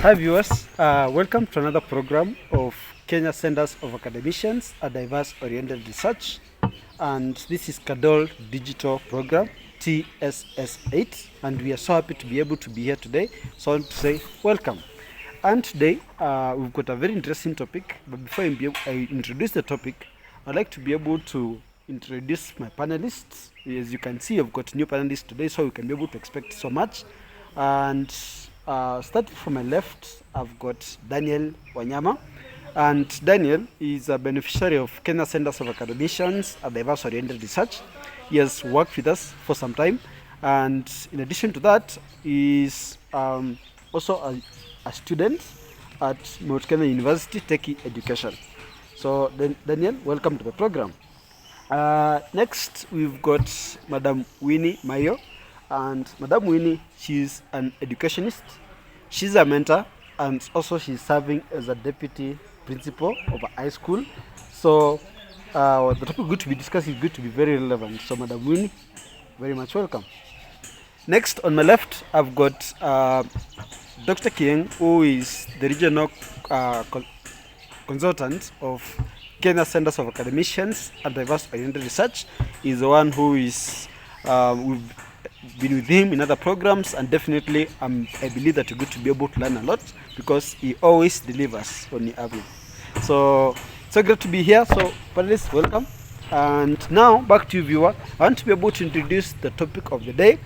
Hi viewers, welcome to another program of Kenya Centers of Academicians, a diverse-oriented research, and this is KCADOR Digital Program, TSS8, and we are so happy to be able to be here today, so I want to say welcome. And today, we've got a very interesting topic, but before I introduce the topic, I'd like to be able to introduce my panelists. As you can see, I've got new panelists today, so you can be able to expect so much. And starting from my left, I've got Daniel Wanyama. And Daniel is a beneficiary of Kenya Centers of Academicians, a diverse-oriented research. He has worked with us for some time. And in addition to that, he is also a student at Mount Kenya University taking education. So Daniel, welcome to the program. Next, we've got Madam Winnie Mayo. And Madam Winnie, she's an educationist, she's a mentor, and also she's serving as a deputy principal of a high school. So the topic we're going to be discussing is going to be very relevant. So Madam Winnie, very much welcome. Next, on my left, I've got Dr. Kieng, who is the regional consultant of Kenya Centers of Academicians and Diverse-Oriented Research. He's the one who is, we've been with him in other programs, and definitely I believe that you're going to be able to learn a lot because he always delivers when you have him. So great to be here. So panelists, welcome. And now back to you, viewer. I want to be able to introduce the topic of the day,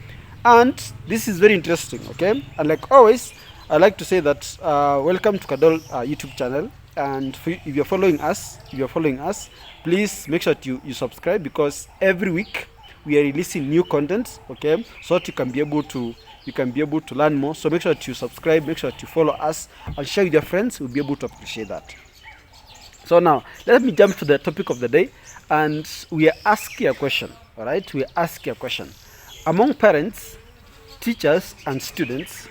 and this is very interesting. Okay, and like always, I like to say that welcome to KCADOR YouTube channel. And if you're following us, please make sure that you subscribe, because every week we are releasing new content, okay, so that you can be able to learn more. So make sure that you subscribe, make sure that you follow us, and share with your friends. We'll be able to appreciate that. So now let me jump to the topic of the day, and we are asking a question. All right, we are asking a question: among parents, teachers, and students,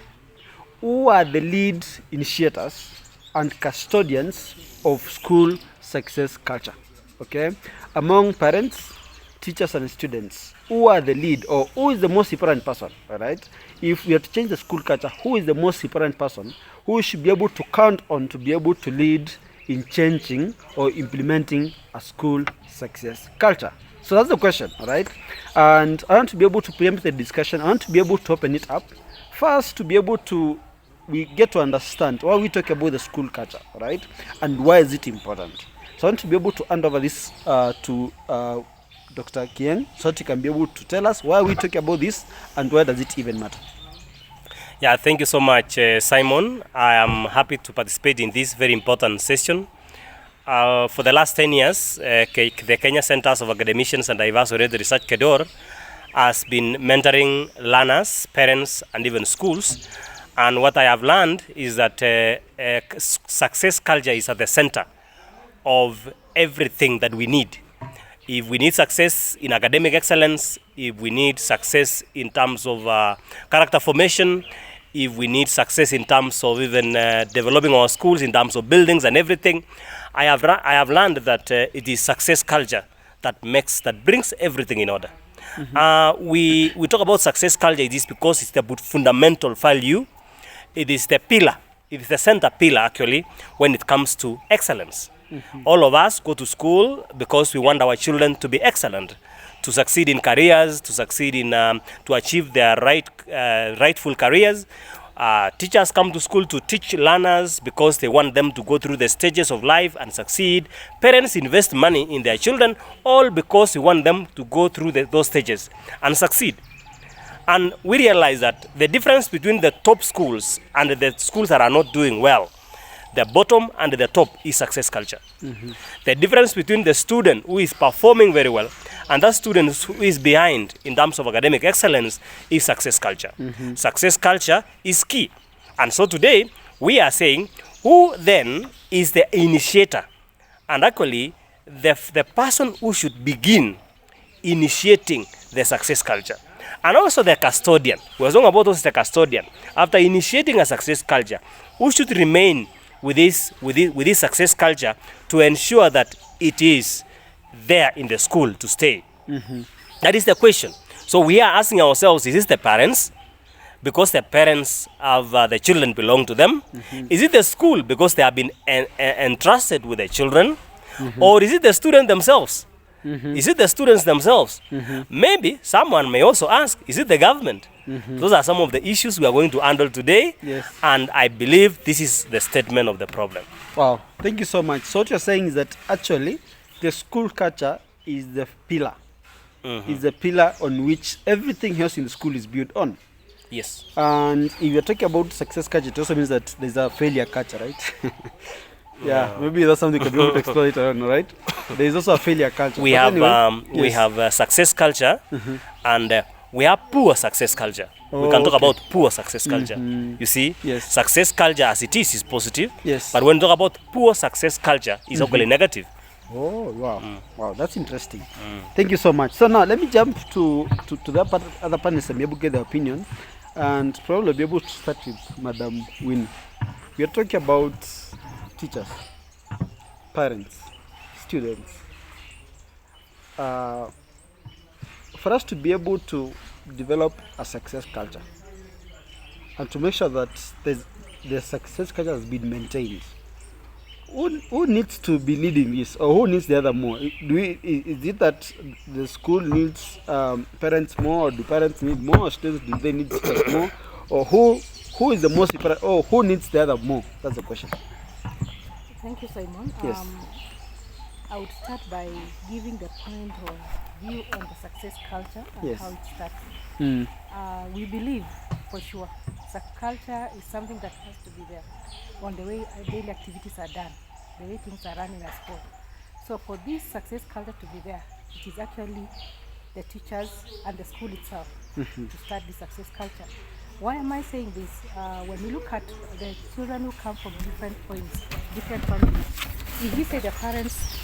who are the lead initiators and custodians of school success culture? Okay, among parents, teachers, and students, who are the lead, or who is the most important person? All right, if we have to change the school culture, who is the most important person who should be able to count on to be able to lead in changing or implementing a school success culture? So that's the question. All right, and I want to be able to preempt the discussion. I want to be able to open it up first, to be able to we get to understand why we talk about the school culture, right, and why is it important. So I want to be able to hand over this to Dr. Kieng, so that he can be able to tell us why we talk about this and why does it even matter. Yeah, thank you so much, Simon. I am happy to participate in this very important session. For the last 10 years, the Kenya Centers of Academicians and Diverse-Oriented Research, KCADOR, has been mentoring learners, parents, and even schools. And what I have learned is that success culture is at the center of everything that we need. If we need success in academic excellence, if we need success in terms of character formation, if we need success in terms of even developing our schools, in terms of buildings and everything, I have learned that it is success culture that brings everything in order. Mm-hmm. We talk about success culture. It is because it's the fundamental value. It is the pillar. It is the center pillar, actually, when it comes to excellence. Mm-hmm. All of us go to school because we want our children to be excellent, to succeed in careers, to succeed in to achieve their rightful careers. Teachers come to school to teach learners because they want them to go through the stages of life and succeed. Parents invest money in their children, all because we want them to go through those stages and succeed. And we realize that the difference between the top schools and the schools that are not doing well, the bottom and the top, is success culture. Mm-hmm. The difference between the student who is performing very well and that student who is behind in terms of academic excellence is success culture. Mm-hmm. Success culture is key. And so today we are saying, who then is the initiator? And actually, the person who should begin initiating the success culture. And also the custodian. We are talking about also the custodian. After initiating a success culture, who should remain with this success culture to ensure that it is there in the school to stay? Mm-hmm. That is the question. So we are asking ourselves, is this the parents? because their parents have the children belong to them? Is it the school because they have been entrusted with the children? Or is it the student themselves? Is it the students themselves? Maybe someone may also ask, is it the government? Those are some of the issues we are going to handle today. Yes. And I believe this is the statement of the problem. Wow, thank you so much. So what you're saying is that actually the school culture is the pillar. Is the pillar on which everything else in the school is built on. Yes. And if you're talking about success culture, it also means that there's a failure culture, right? Yeah, maybe that's something we can be able to explore later on, right? There is also a failure culture. We have we have success culture, and we have poor success culture. We can talk about poor success culture. You see, Yes. success culture as it is positive. Yes. But when we talk about poor success culture, is actually negative. Oh, wow. Wow, that's interesting. Thank you so much. So now let me jump to the other panelists and be able to get their opinion, and probably be able to start with Madam Winnie. We are talking about teachers, parents, students. For us to be able to develop a success culture and to make sure that the success culture has been maintained, who needs to be leading this, or who needs the other more? Is it that the school needs parents more, or do parents need more, or students do they need teachers more, or who is the most important, or who needs the other more? That's the question. Thank you, Simon. Yes. I would start by giving the point of view on the success culture and Yes. how it starts. We believe, for sure, success culture is something that has to be there on the way daily activities are done, the way things are run in a school. So for this success culture to be there, it is actually the teachers and the school itself to start the success culture. Why am I saying this? When we look at the children who come from different points, different families, if we say the parents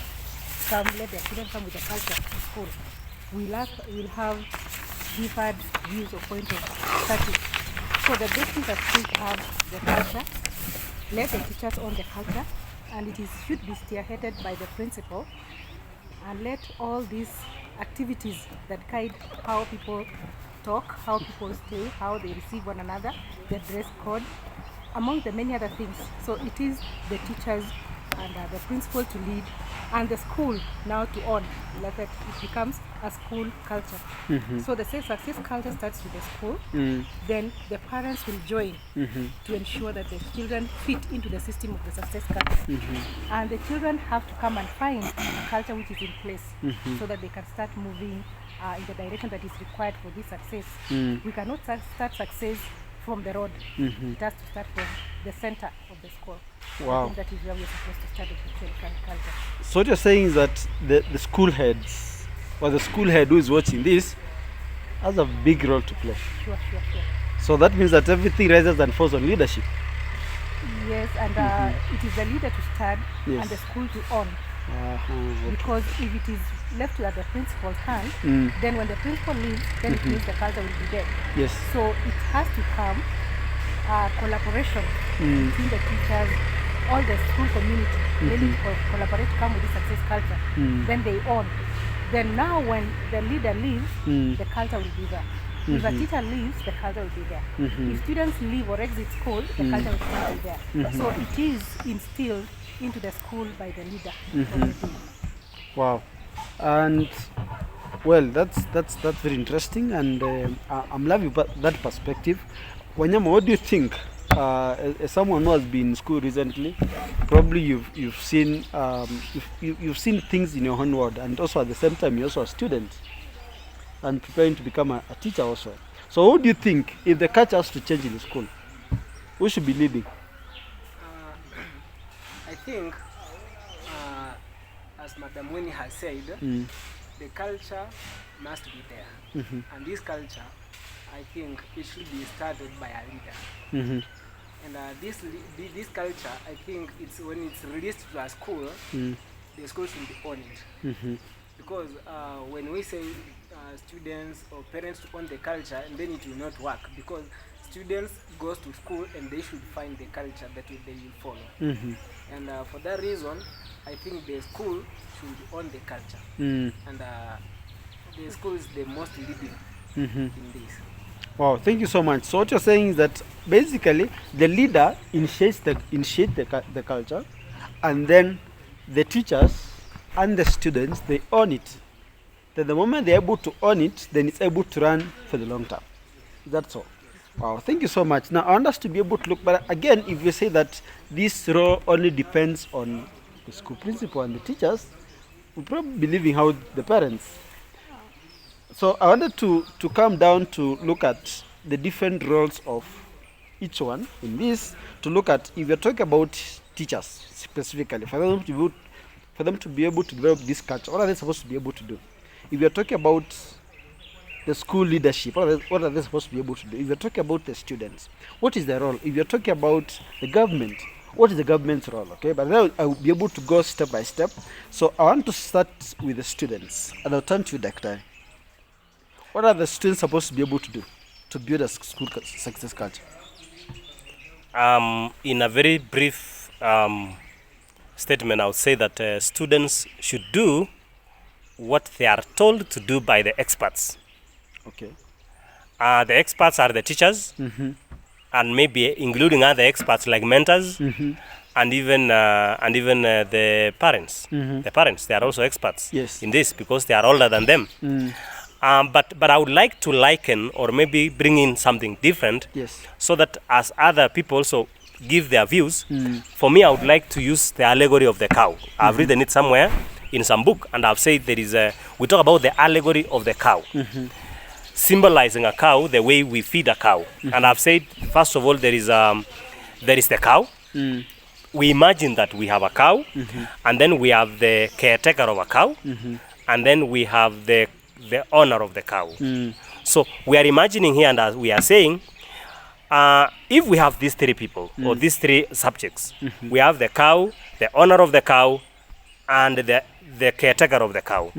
let their children come with the culture to school, we'll have different views or point of study. So the best thing that schools have the culture, let the teachers own the culture, and it should be spearheaded by the principal, and let all these activities that guide how people talk, how people stay, how they receive one another, the dress code, among the many other things. So it is the teachers and the principal to lead, and the school now to own, like that it becomes a school culture. So the success culture starts with the school, then the parents will join to ensure that the children fit into the system of the success culture. And the children have to come and find a culture which is in place so that they can start moving in the direction that is required for this success. We cannot start success from the road. It has to start from the center of the school. Wow. I think that is where we're supposed to start the culture. So what you're saying is that the school heads, or the school head who is watching this, has a big role to play. Sure. So that means that everything rises and falls on leadership. Yes, and it is the leader to start Yes. and the school to own. Okay. Because if it is left at the principal's hand, then when the principal leaves, then it means the culture will be dead. Yes. So it has to come collaboration between the teachers, all the school community, really collaborate to come with this success culture. Then they own. Then now when the leader leaves, the culture will be there. If a teacher leaves, the culture will be there. If students leave or exit school, the culture will still be there. So it is instilled into the school by the leader. Wow. And well, that's very interesting, and I'm loving that perspective. Wanyama, what do you think? As someone who has been in school recently, probably you've seen you've seen things in your own world, and also at the same time you're also a student and preparing to become a teacher also. So who do you think, if the culture has to change in the school, who should be leading? I think, as Madam Winnie has said, the culture must be there. And this culture, I think it should be started by a leader. And this culture, I think it's when it's released to a school, the school should own it. Because when we say students or parents to own the culture, and then it will not work, because students goes to school and they should find the culture that they will follow. And for that reason, I think the school should own the culture. And the school is the most leading in this. Wow, thank you so much. So what you're saying is that basically the leader initiates the culture, and then the teachers and the students, they own it. Then the moment they're able to own it, then it's able to run for the long term. That's all. Wow, thank you so much. Now I want us to be able to look, but again, if you say that this role only depends on the school principal and the teachers, we'll probably be leaving out the parents. So I wanted to come down to look at the different roles of each one in this, to look at, if you're talking about teachers specifically, for them to be able to develop this culture, what are they supposed to be able to do? If you're talking about the school leadership, what are they supposed to be able to do? If you're talking about the students, what is their role? If you're talking about the government, what is the government's role? Okay, but then I will be able to go step by step. So I want to start with the students, and I'll turn to you, Dr. What are the students supposed to be able to do to build a school success culture? In a very brief statement, I would say that students should do what they are told to do by the experts. Okay. The experts are the teachers, and maybe including other experts like mentors, and even the parents. The parents, they are also experts in this because they are older than them. But I would like to liken or maybe bring in something different, so that as other people also give their views, for me I would like to use the allegory of the cow. I've written it somewhere in some book, and I've said we talk about the allegory of the cow, symbolizing a cow the way we feed a cow. And I've said, first of all, there is the cow. We imagine that we have a cow, and then we have the caretaker of a cow, and then we have the owner of the cow. So we are imagining here, and as we are saying, if we have these three people or these three subjects, we have the cow, the owner of the cow, and the caretaker of the cow.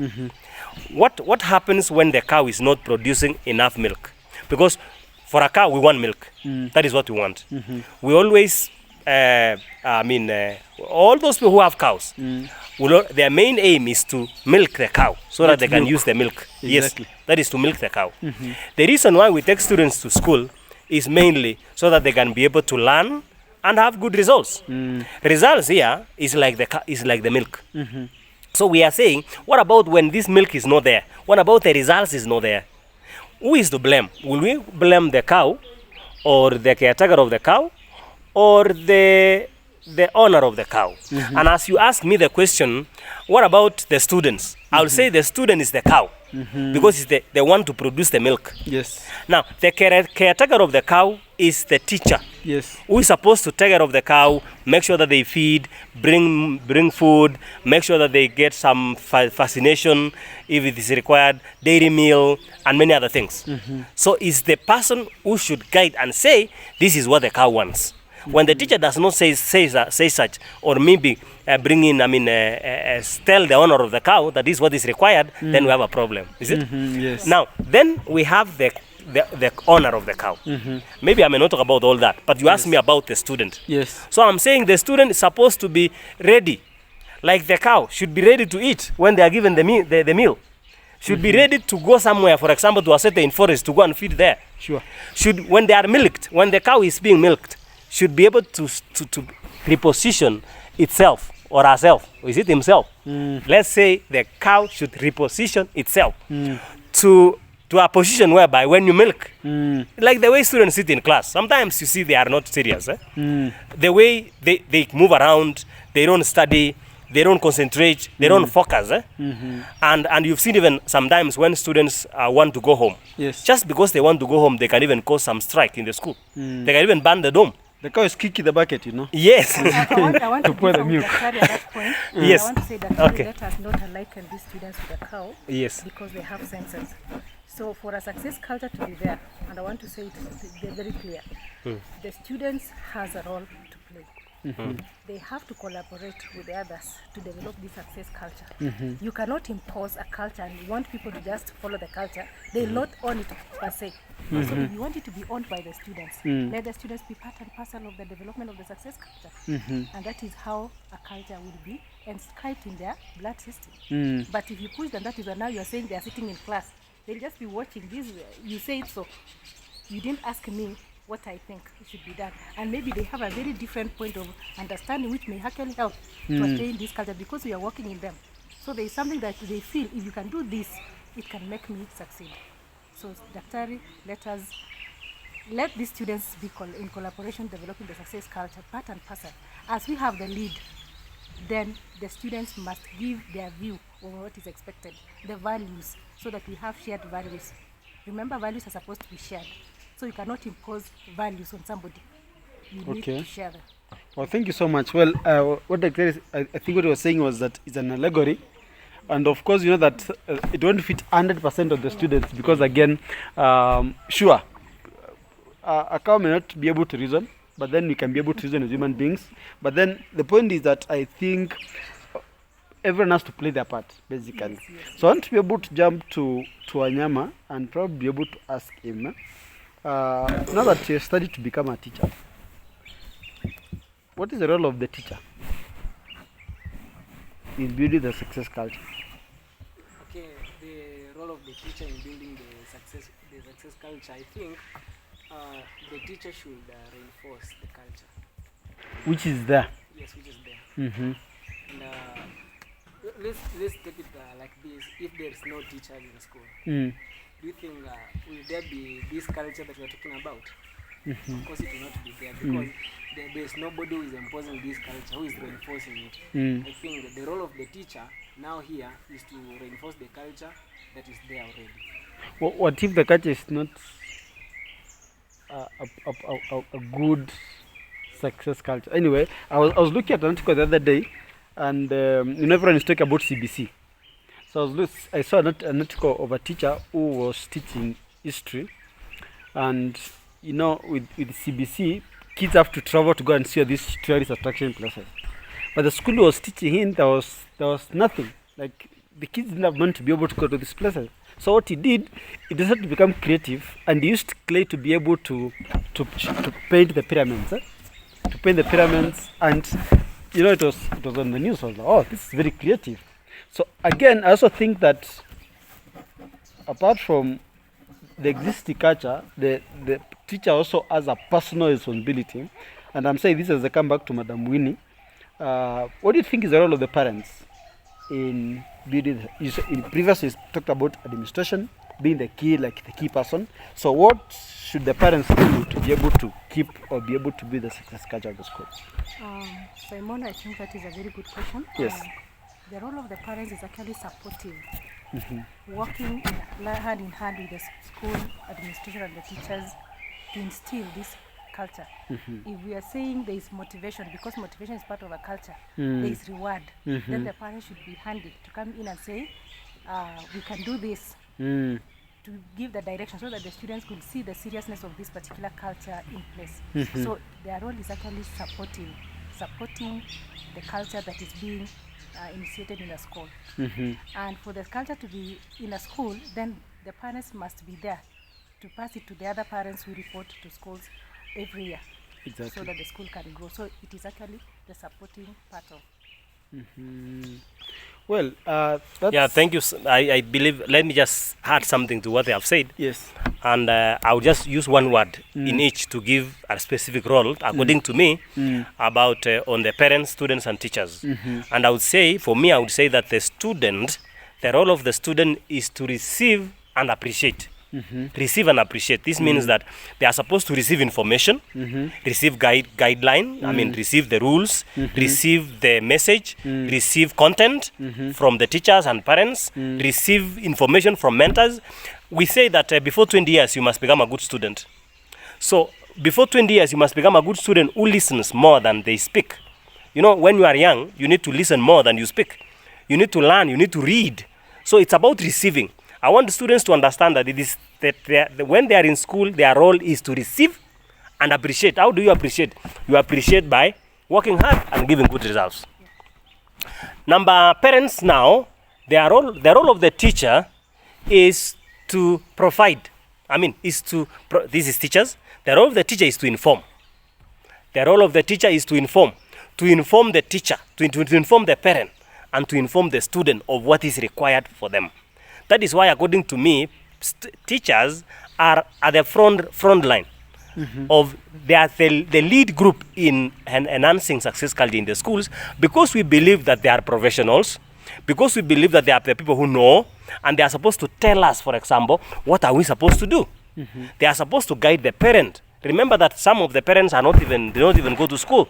What happens when the cow is not producing enough milk? Because for a cow, we want milk. That is what we want. We always, all those people who have cows, their main aim is to milk the cow so that they can use the milk. Exactly. Yes, that is to milk the cow. The reason why we take students to school is mainly so that they can be able to learn and have good results. Results here is like the milk. So we are saying, what about when this milk is not there? What about the results is not there? Who is to blame? Will we blame the cow, or the caretaker of the cow, or the owner of the cow? And as you ask me the question, what about the students? I will say the student is the cow, because it's the one to produce the milk. Yes. Now, the caretaker of the cow is the teacher. Yes. Who is supposed to take care of the cow, make sure that they feed, bring food, make sure that they get some fascination if it is required, dairy meal, and many other things. So it's the person who should guide and say, this is what the cow wants. When the teacher does not say such, or maybe bring in, tell the owner of the cow that this is what is required, then we have a problem. Is it? Yes. Now, then we have the owner of the cow. Maybe I may not talk about all that, but you asked me about the student. Yes. So I'm saying the student is supposed to be ready, like the cow should be ready to eat when they are given the meal. Should be ready to go somewhere, for example, to a certain forest to go and feed there. Sure. When they are milked, when the cow is being milked, should be able to reposition itself or herself, or is it himself? Let's say the cow should reposition itself to a position whereby when you milk, like the way students sit in class, sometimes you see they are not serious. The way they move around, they don't study, they don't concentrate, they don't focus. And you've seen even sometimes when students want to go home, just because they want to go home, they can even cause some strike in the school. They can even burn the dome. The cow is kicking the bucket, you know. Yes. I want to pour the milk. at that point. Yes. I want to say that let us not liken these students to the cow. Yes. Because they have senses. So for a success culture to be there, and I want to say it very clear, the students has a role to play. They have to collaborate with the others to develop this success culture. You cannot impose a culture and you want people to just follow the culture. They will not own it per se. So if you want it to be owned by the students, let the students be part and parcel of the development of the success culture. And that is how a culture will be inscribed in their blood system. But if you push them, that is why now you are saying they are sitting in class. They'll just be watching this. You say it so. you didn't ask me what I think should be done. And maybe they have a very different point of understanding which may actually help to attain this culture because we are working in them. So there is something that they feel, if you can do this, it can make me succeed. So Daktari, let these students be in collaboration developing the success culture, part and parcel. As we have the lead, then the students must give their view on what is expected, the values, so that we have shared values. Remember, values are supposed to be shared. So you cannot impose values on somebody. You need to share them. Well, thank you so much. Well, what I think what he was saying was that it's an allegory. And of course, you know that it won't fit 100% of the students because, again, sure, a cow may not be able to reason, but then we can be able to reason as human beings. But then the point is that I think everyone has to play their part, basically. Yes. So I want to be able to jump to Wanyama and probably be able to ask him, now that you studied to become a teacher, what is the role of the teacher in building the success culture? Okay, the role of the teacher in building the success culture, I think the teacher should reinforce the culture. Which is there? Yes, which is there. And let's take it like this. If there is no teacher in school, do you think will there be this culture that we are talking about? Of course, it will not be there because there is nobody who is imposing this culture, who is reinforcing it. I think the role of the teacher now here is to reinforce the culture that is there already. What if the culture is not a good success culture? Anyway, I was looking at an article the other day, and everyone is talking about CBC. So I saw an article of a teacher who was teaching history, and with CBC, kids have to travel to go and see these tourist attraction places. But the school was teaching in, there was nothing. Like, the kids didn't have money to be able to go to these places. So what he did, he decided to become creative, and he used clay to be able to paint the pyramids. To paint the pyramids, and it was on the news. I was like, oh, this is very creative. So again, I also think that apart from the existing culture, the teacher also has a personal responsibility. And I'm saying this as I come back to Madam Winnie. What do you think is the role of the parents in building? Previously you talked about administration being the key person. So what should the parents do to be able to keep or be able to build the success culture of the school? Simon, I think that is a very good question. Yes. The role of the parents is actually supportive, working hand in hand with the school administration and the teachers to instill this culture. If we are saying there is motivation, because motivation is part of a culture, there is reward, then the parents should be handy to come in and say, we can do this, to give the direction so that the students could see the seriousness of this particular culture in place. So their role is actually supporting the culture that is being initiated in a school. And for the culture to be in a school, then the parents must be there to pass it to the other parents who report to schools every year. Exactly. So that the school can grow. So it is actually the supporting part of. Well, yeah, thank you. I believe, let me just add something to what they have said. Yes. And I'll just use one word in each to give a specific role, according to me, about on the parents, students, and teachers. And I would say, for me, I would say that the role of the student is to receive and appreciate. Receive and appreciate. This means that they are supposed to receive information, receive guideline, receive the rules, receive the message, receive content from the teachers and parents, receive information from mentors. We say that before 20 years, you must become a good student. So before 20 years, you must become a good student who listens more than they speak. When you are young, you need to listen more than you speak. You need to learn, you need to read. So it's about receiving. I want the students to understand that when they are in school, their role is to receive and appreciate. How do you appreciate? You appreciate by working hard and giving good results. Parents now, the role of the teacher is to provide. This is teachers. The role of the teacher is to inform. The role of the teacher is to inform the teacher, to inform the parent, and to inform the student of what is required for them. That is why, according to me, teachers are at the front line of they are the lead group in enhancing success culture in the schools, because we believe that they are professionals, because we believe that they are the people who know, and they are supposed to tell us, for example, what are we supposed to do. They are supposed to guide the parent. Remember that some of the parents are they don't even go to school.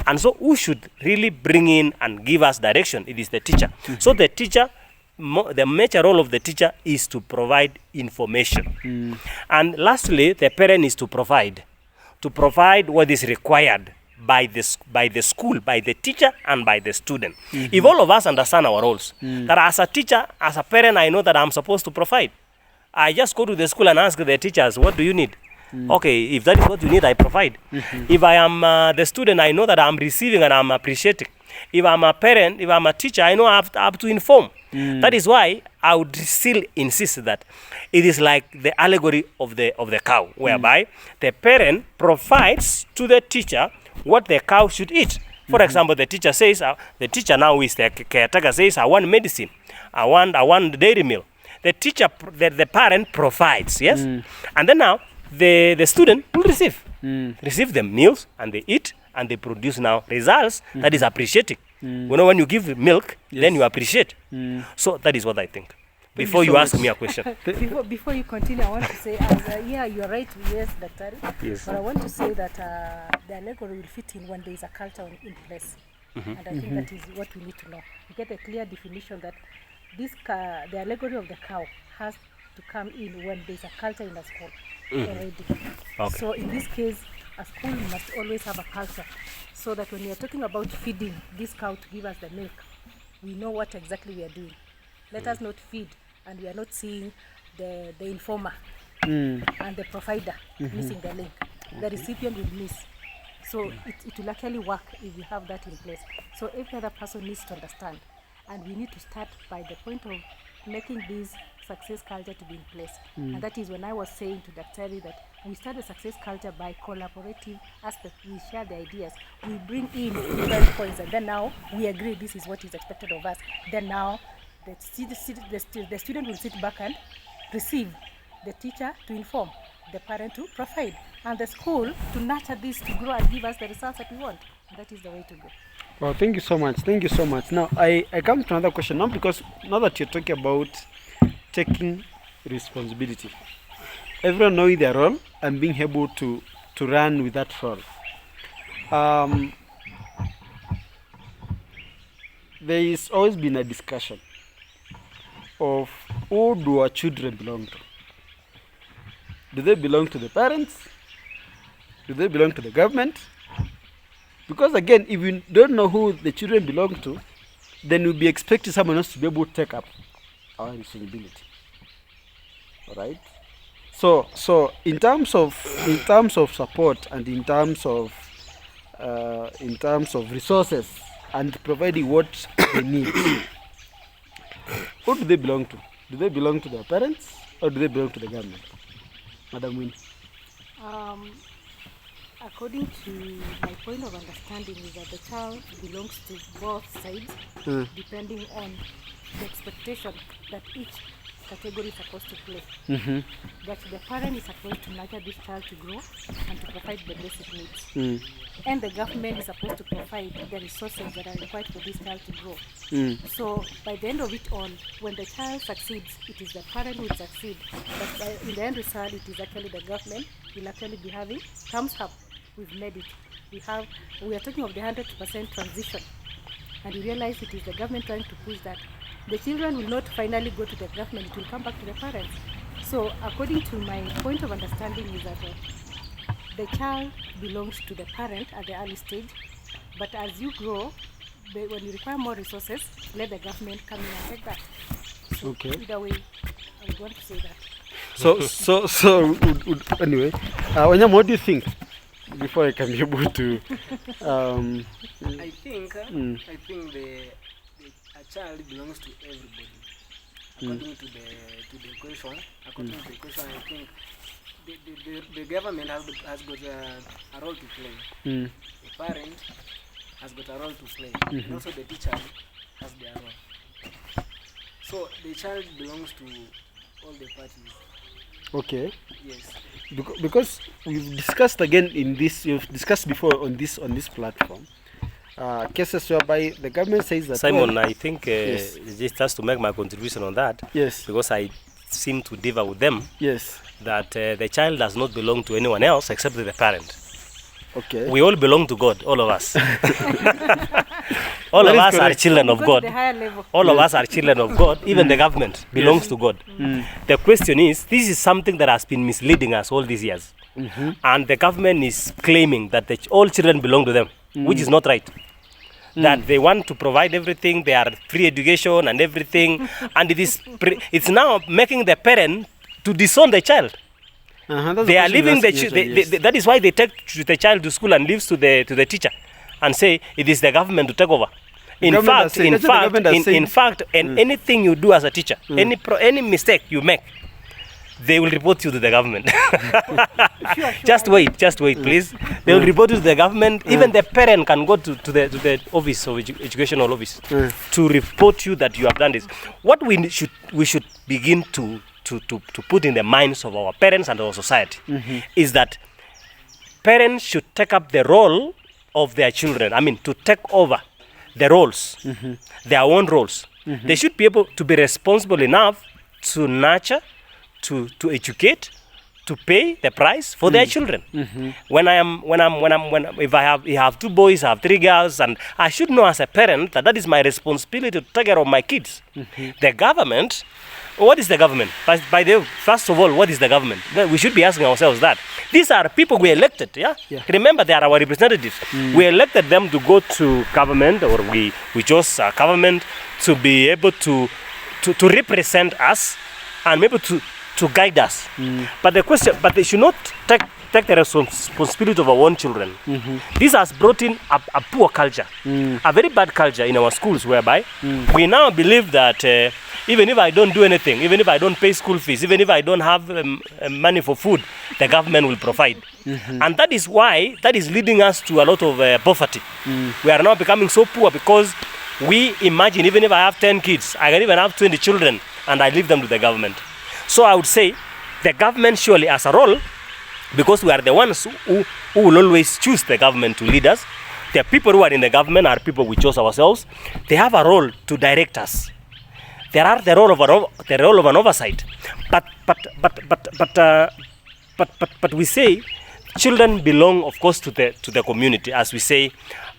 And so who should really bring in and give us direction? It is the teacher. So the teacher, the major role of the teacher is to provide information. And lastly, the parent is to provide what is required by the school, by the teacher, and by the student. If all of us understand our roles, that as a teacher, as a parent, I know that I'm supposed to provide. I just go to the school and ask the teachers, what do you need? Okay, if that is what you need, I provide. If I am the student, I know that I'm receiving and I'm appreciating. If I'm a parent, if I'm a teacher, I know I have to inform. That is why I would still insist that it is like the allegory of the cow, whereby the parent provides to the teacher what the cow should eat. For example, the teacher says, the teacher now is the caretaker says, I want medicine, I want dairy milk. The teacher, the parent provides, yes? And then now, the student will receive the meals, and they eat, and they produce now results that is appreciating. You know, when you give milk, then you appreciate. So that is what I think. Before you ask me a question. Before you continue, I want to say, yeah, you're right, yes, Daktari. Yes. But I want to say that the allegory will fit in when there is a culture in place. And I think that is what we need to know. We get a clear definition that the allegory of the cow has to come in when there's a culture in a school already. Okay. So in this case, a school must always have a culture, so that when we are talking about feeding this cow to give us the milk, we know what exactly we are doing. Let us not feed and we are not seeing the informer and the provider missing the link. The recipient will miss. So it will actually work if we have that in place. So every other person needs to understand. And we need to start by the point of making this success culture to be in place. And that is when I was saying to Daktari that we start the success culture by collaborative aspect. We share the ideas. We bring in different points, and then now we agree this is what is expected of us. Then now the student will sit back and receive, the teacher to inform, the parent to provide, and the school to nurture this to grow and give us the results that we want. And that is the way to go. Well, thank you so much. Thank you so much. Now, I come to another question now, because now that you're talking about taking responsibility, everyone knowing their role and being able to run with that role. There has always been a discussion of who do our children belong to. Do they belong to the parents? Do they belong to the government? Because again, if you don't know who the children belong to, then we'll be expecting someone else to be able to take up our responsibility. All right. So in terms of support and in terms of resources and providing what they need, who do they belong to? Do they belong to their parents or do they belong to the government, Madam Winnie? According to my point of understanding is that the child belongs to both sides, depending on the expectation that each category is supposed to play. That the parent is supposed to nurture this child to grow and to provide the basic needs. And the government is supposed to provide the resources that are required for this child to grow. So by the end of it all, when the child succeeds, it is the parent who will succeed. But in the end result, it is actually the government will actually be having thumbs up. We've made it. We are talking of the 100% transition, and we realize it is the government trying to push that. The children will not finally go to the government, it will come back to the parents. So according to my point of understanding is that the child belongs to the parent at the early stage, but as you grow, when you require more resources, let the government come in and take that. So Okay. Either way, I would want to say that. So anyway, Wanyama, what do you think? Before I can be able to, I think a child belongs to everybody. According to the equation, I think the government has got a role to play. The parent has got a role to play. And also the teacher has their role. So the child belongs to all the parties. Okay. Yes. Because we've discussed again in this, you've discussed before on this platform, cases whereby the government says that. Simon, well, I think yes. just to make my contribution on that, Yes. because I seem to differ with them, Yes. that the child does not belong to anyone else except the parent. Okay. We all belong to God, all of us. All That of is us are correct. children of Go God. to the higher level. All of us are children of God. Even the government belongs to God. The question is, this is something that has been misleading us all these years. And the government is claiming that all children belong to them, which is not right. That they want to provide everything, they are free education and everything, and it's now making the parent to disown the child. That's They the are question leaving we're the asking usually, yes. that is why they take the child to school and leaves to the teacher and say it is the government to take over. In government has fact, said- in fact, and anything you do as a teacher, any mistake you make, they will report you to the government. Just wait, please. They will report you to the government. Even the parent can go to the office of educational office to report you that you have done this. What we should begin to put in the minds of our parents and our society is that parents should take up the role of their children. I mean, to take over the roles, their own roles. They should be able to be responsible enough to nurture, to educate, to pay the price for their children. If I have 2 boys, I have 3 girls, and I should know as a parent that is my responsibility to take care of my kids. The government, what is the government? First of all, what is the government? We should be asking ourselves that. These are people we elected, yeah? Remember, they are our representatives. We elected them to go to government, or we chose government to be able to represent us and maybe to guide us. But they should not take the responsibility of our own children. This has brought in a poor culture, a very bad culture in our schools, whereby we now believe that even if I don't do anything, even if I don't pay school fees, even if I don't have money for food, the government will provide. And that is leading us to a lot of poverty. We are now becoming so poor because we imagine, even if I have 10 kids, I can even have 20 children, and I leave them to the government. So I would say the government surely has a role, because we are the ones who will always choose the government to lead us. The people who are in the government are people we chose ourselves. They have a role to direct us. They are the role of an oversight. But we say children belong, of course, to the community. As we say,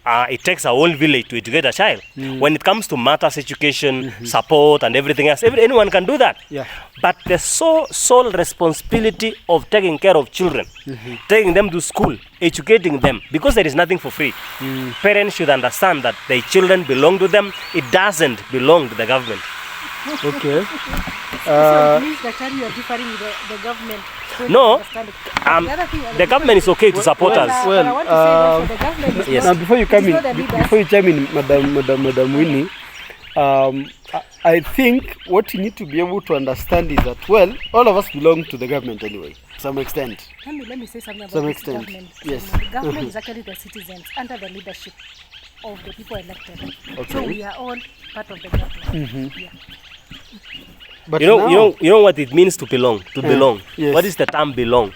it takes a whole village to educate a child. When it comes to matters, education, support, and everything else, anyone can do that. But the sole responsibility of taking care of children, taking them to school, educating them, because there is nothing for free. Parents should understand that their children belong to them. It doesn't belong to the government. Okay. So it means that you are differing with the government. No, The government is okay to support us. But I want to say that for the government is yes. Now, not, before you come it's not the in, leaders. before you chime in, Madam Winnie, I think what you need to be able to understand is that, well, all of us belong to the government anyway, to some extent. Let me say something about Some this extent, government. yes. The government is actually the citizens under the leadership of the people elected. Okay. So we are all part of the government. Yeah. But You know what it means to belong. To belong. yes. What is the term belong?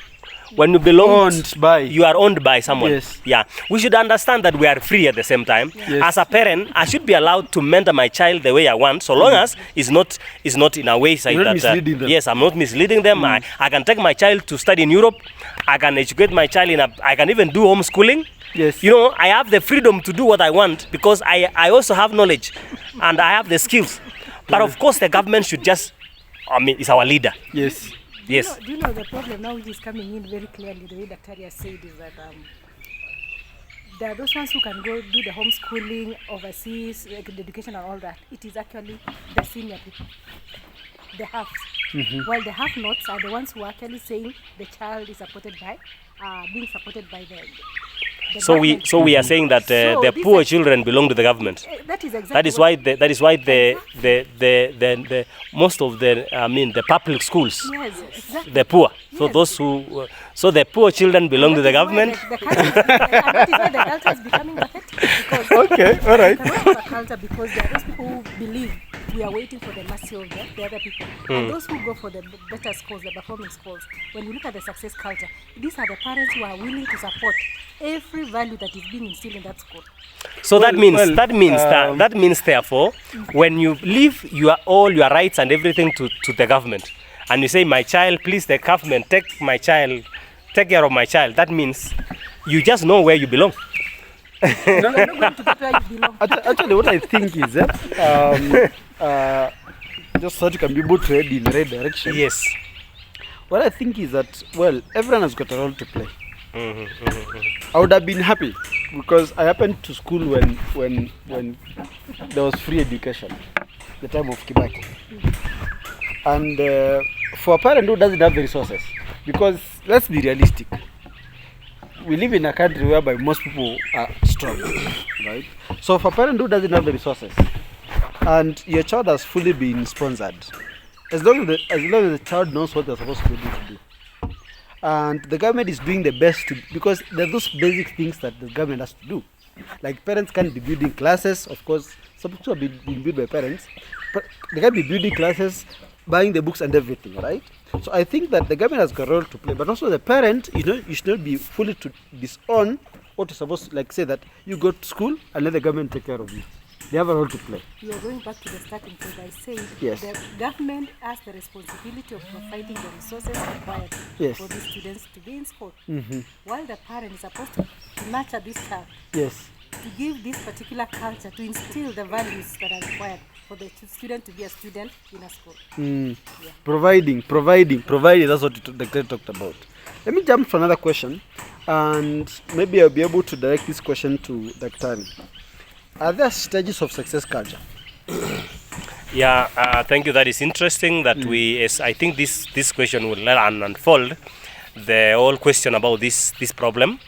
When you belong, Owned by. you are owned by someone. Yes. Yeah. We should understand that we are free at the same time. Yes. As a parent, I should be allowed to mentor my child the way I want, so long as it's not in a way You're not that misleading them. yes, I'm not misleading them. I can take my child to study in Europe. I can educate my child I can even do homeschooling. Yes. You know, I have the freedom to do what I want because I also have knowledge and I have the skills. But of course, the government should just, it's our leader. Yes. Yes. Do you know the problem now which is coming in very clearly, the way Dr. Arya said, is that there are those ones who can go do the homeschooling overseas, like the education and all that. It is actually the senior people, the halves. While the have-nots are the ones who are actually saying the child is supported by, being supported by the So we are saying that So the these poor are- children belong to the government. That is exactly. That is why the most of the public schools, Yes, exactly. the poor. So Yes. those who so the poor children belong to the government. The culture, and that is why the culture is becoming pathetic. Because Okay, all right. we cannot have a culture because there are those people who believe we are waiting for the mercy of the other people. And those who go for the better schools, the performing schools, when you look at the success culture, these are the parents who are willing to support every value that is being instilled in that school. So that means therefore, when you leave all your rights and everything to the government, and you say, my child, please, the government, take care of my child, that means you just know where you belong. You're not going to get where you belong. Actually, what I think is just so that you can be able to head in the right direction. Yes. What I think is that, well, everyone has got a role to play. I would have been happy because I happened to school when there was free education, the time of Kibaki. And for a parent who doesn't have the resources, because let's be realistic, we live in a country whereby most people are strong, right? So for a parent who doesn't have the resources, and your child has fully been sponsored, as long as the child knows what they're supposed to do, and the government is doing the best because there are those basic things that the government has to do. Like parents can't be building classes, of course, some books have been built by parents, but they can't be building classes, buying the books and everything, right? So I think that the government has got a role to play, but also the parent, you should not be fully to disown what you're supposed to, like say that you go to school and let the government take care of you. They have a role to play. You are going back to the starting point. I say Yes. the government has the responsibility of providing the resources required Yes. for these students to be in school. Mm-hmm. While the parent is supposed to nurture this child, Yes. to give this particular culture, to instill the values that are required for the student to be a student in a school. Yeah. Providing, that's what the guy talked about. Let me jump to another question, and maybe I'll be able to direct this question to Dr. Are there stages of success culture? Yeah, thank you. That is interesting that I think this question will unfold the whole question about this problem.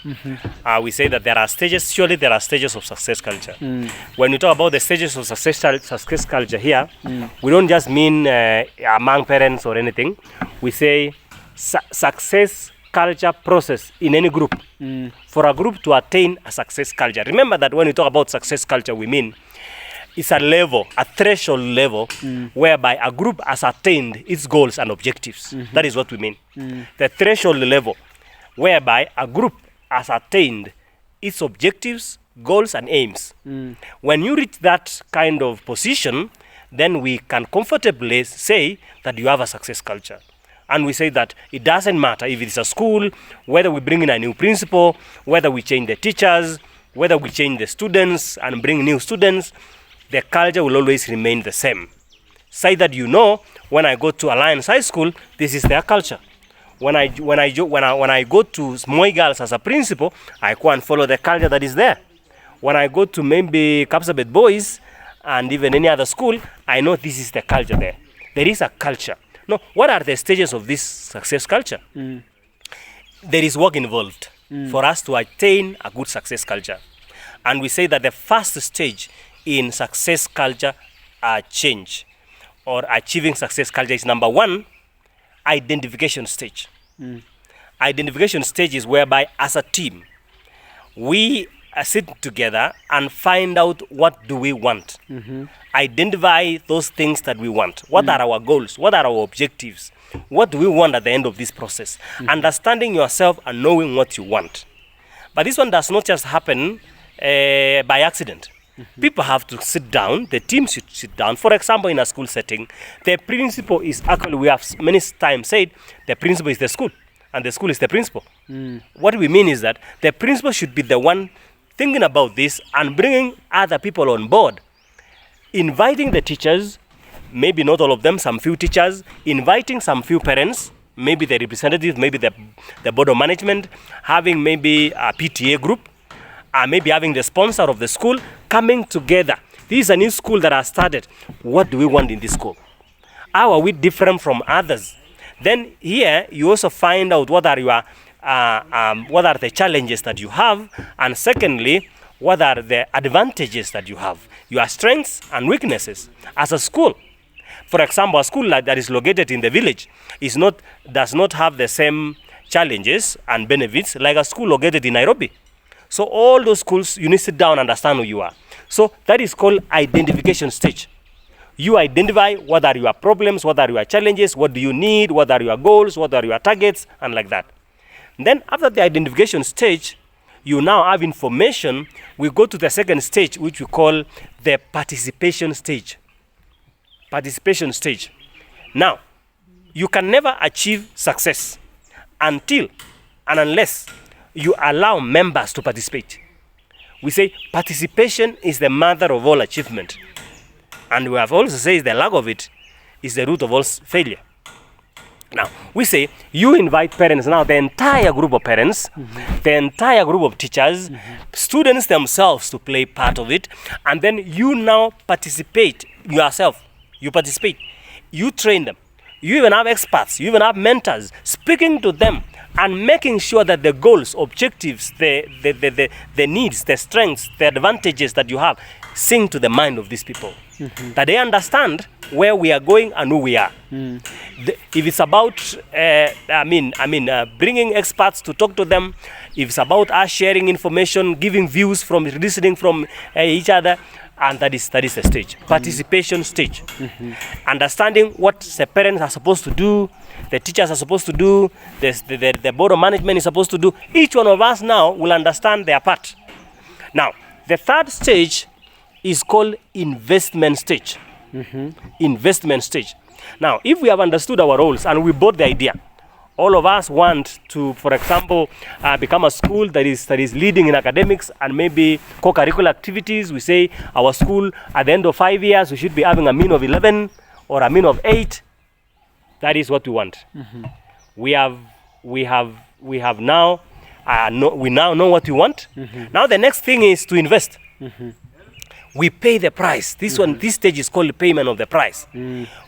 We say that there are stages of success culture. When we talk about the stages of success culture here, we don't just mean among parents or anything. We say success culture process in any group. For a group to attain a success culture. Remember that when we talk about success culture, we mean it's a threshold level whereby a group has attained its goals and objectives. That is what we mean. The threshold level whereby a group has attained its objectives, goals and aims. When you reach that kind of position, then we can comfortably say that you have a success culture. And we say that it doesn't matter if it's a school, whether we bring in a new principal, whether we change the teachers, whether we change the students and bring new students, the culture will always remain the same. Say that when I go to Alliance High School, this is their culture. When I go to Moi Girls as a principal, I go and follow the culture that is there. When I go to maybe Kapsabet Boys and even any other school, I know this is the culture there. There is a culture. No, what are the stages of this success culture? There is work involved for us to attain a good success culture. And we say that the first stage in success culture change or achieving success culture is number one, identification stage. Identification stage is whereby as a team, we sit together and find out what do we want. Identify those things that we want. What are our goals? What are our objectives? What do we want at the end of this process? Understanding yourself and knowing what you want. But this one does not just happen by accident. People have to sit down. The team should sit down. For example, in a school setting, the principal is actually, we have many times said, the principal is the school and the school is the principal. What we mean is that the principal should be the one thinking about this and bringing other people on board. Inviting the teachers, maybe not all of them, some few teachers, inviting some few parents, maybe the representatives, maybe the board of management, having maybe a PTA group, maybe having the sponsor of the school coming together. This is a new school that has started. What do we want in this school? How are we different from others? Then here you also find out what are the challenges that you have, and secondly, what are the advantages that you have, your strengths and weaknesses as a school. For example, a school that is located in the village does not have the same challenges and benefits like a school located in Nairobi. So all those schools, you need to sit down and understand who you are. So that is called identification stage. You identify what are your problems, what are your challenges, what do you need, what are your goals, what are your targets, and like that. Then after the identification stage, you now have information. We go to the second stage, which we call the participation stage. Participation stage. Now, you can never achieve success until and unless you allow members to participate. We say participation is the mother of all achievement. And we have also said the lack of it is the root of all failure. Now, we say you invite parents, now the entire group of parents, the entire group of teachers, students themselves to play part of it, and then you now participate yourself. You participate. You train them. You even have experts. You even have mentors speaking to them and making sure that the goals, objectives, the needs, the strengths, the advantages that you have sink to the mind of these people. That they understand where we are going and who we are. If it's about, bringing experts to talk to them, if it's about us sharing information, giving views from listening from each other, and that is the stage, participation stage. Understanding what the parents are supposed to do, the teachers are supposed to do, the board of management is supposed to do. Each one of us now will understand their part. Now, the third stage is called investment stage. Investment stage. Now, if we have understood our roles and we bought the idea, all of us want to, for example, become a school that is leading in academics and maybe co-curricular activities. We say our school at the end of 5 years we should be having a mean of 11 or a mean of 8. That is what we want. We now know what we want. Now the next thing is to invest. We pay the price. This stage is called the payment of the price.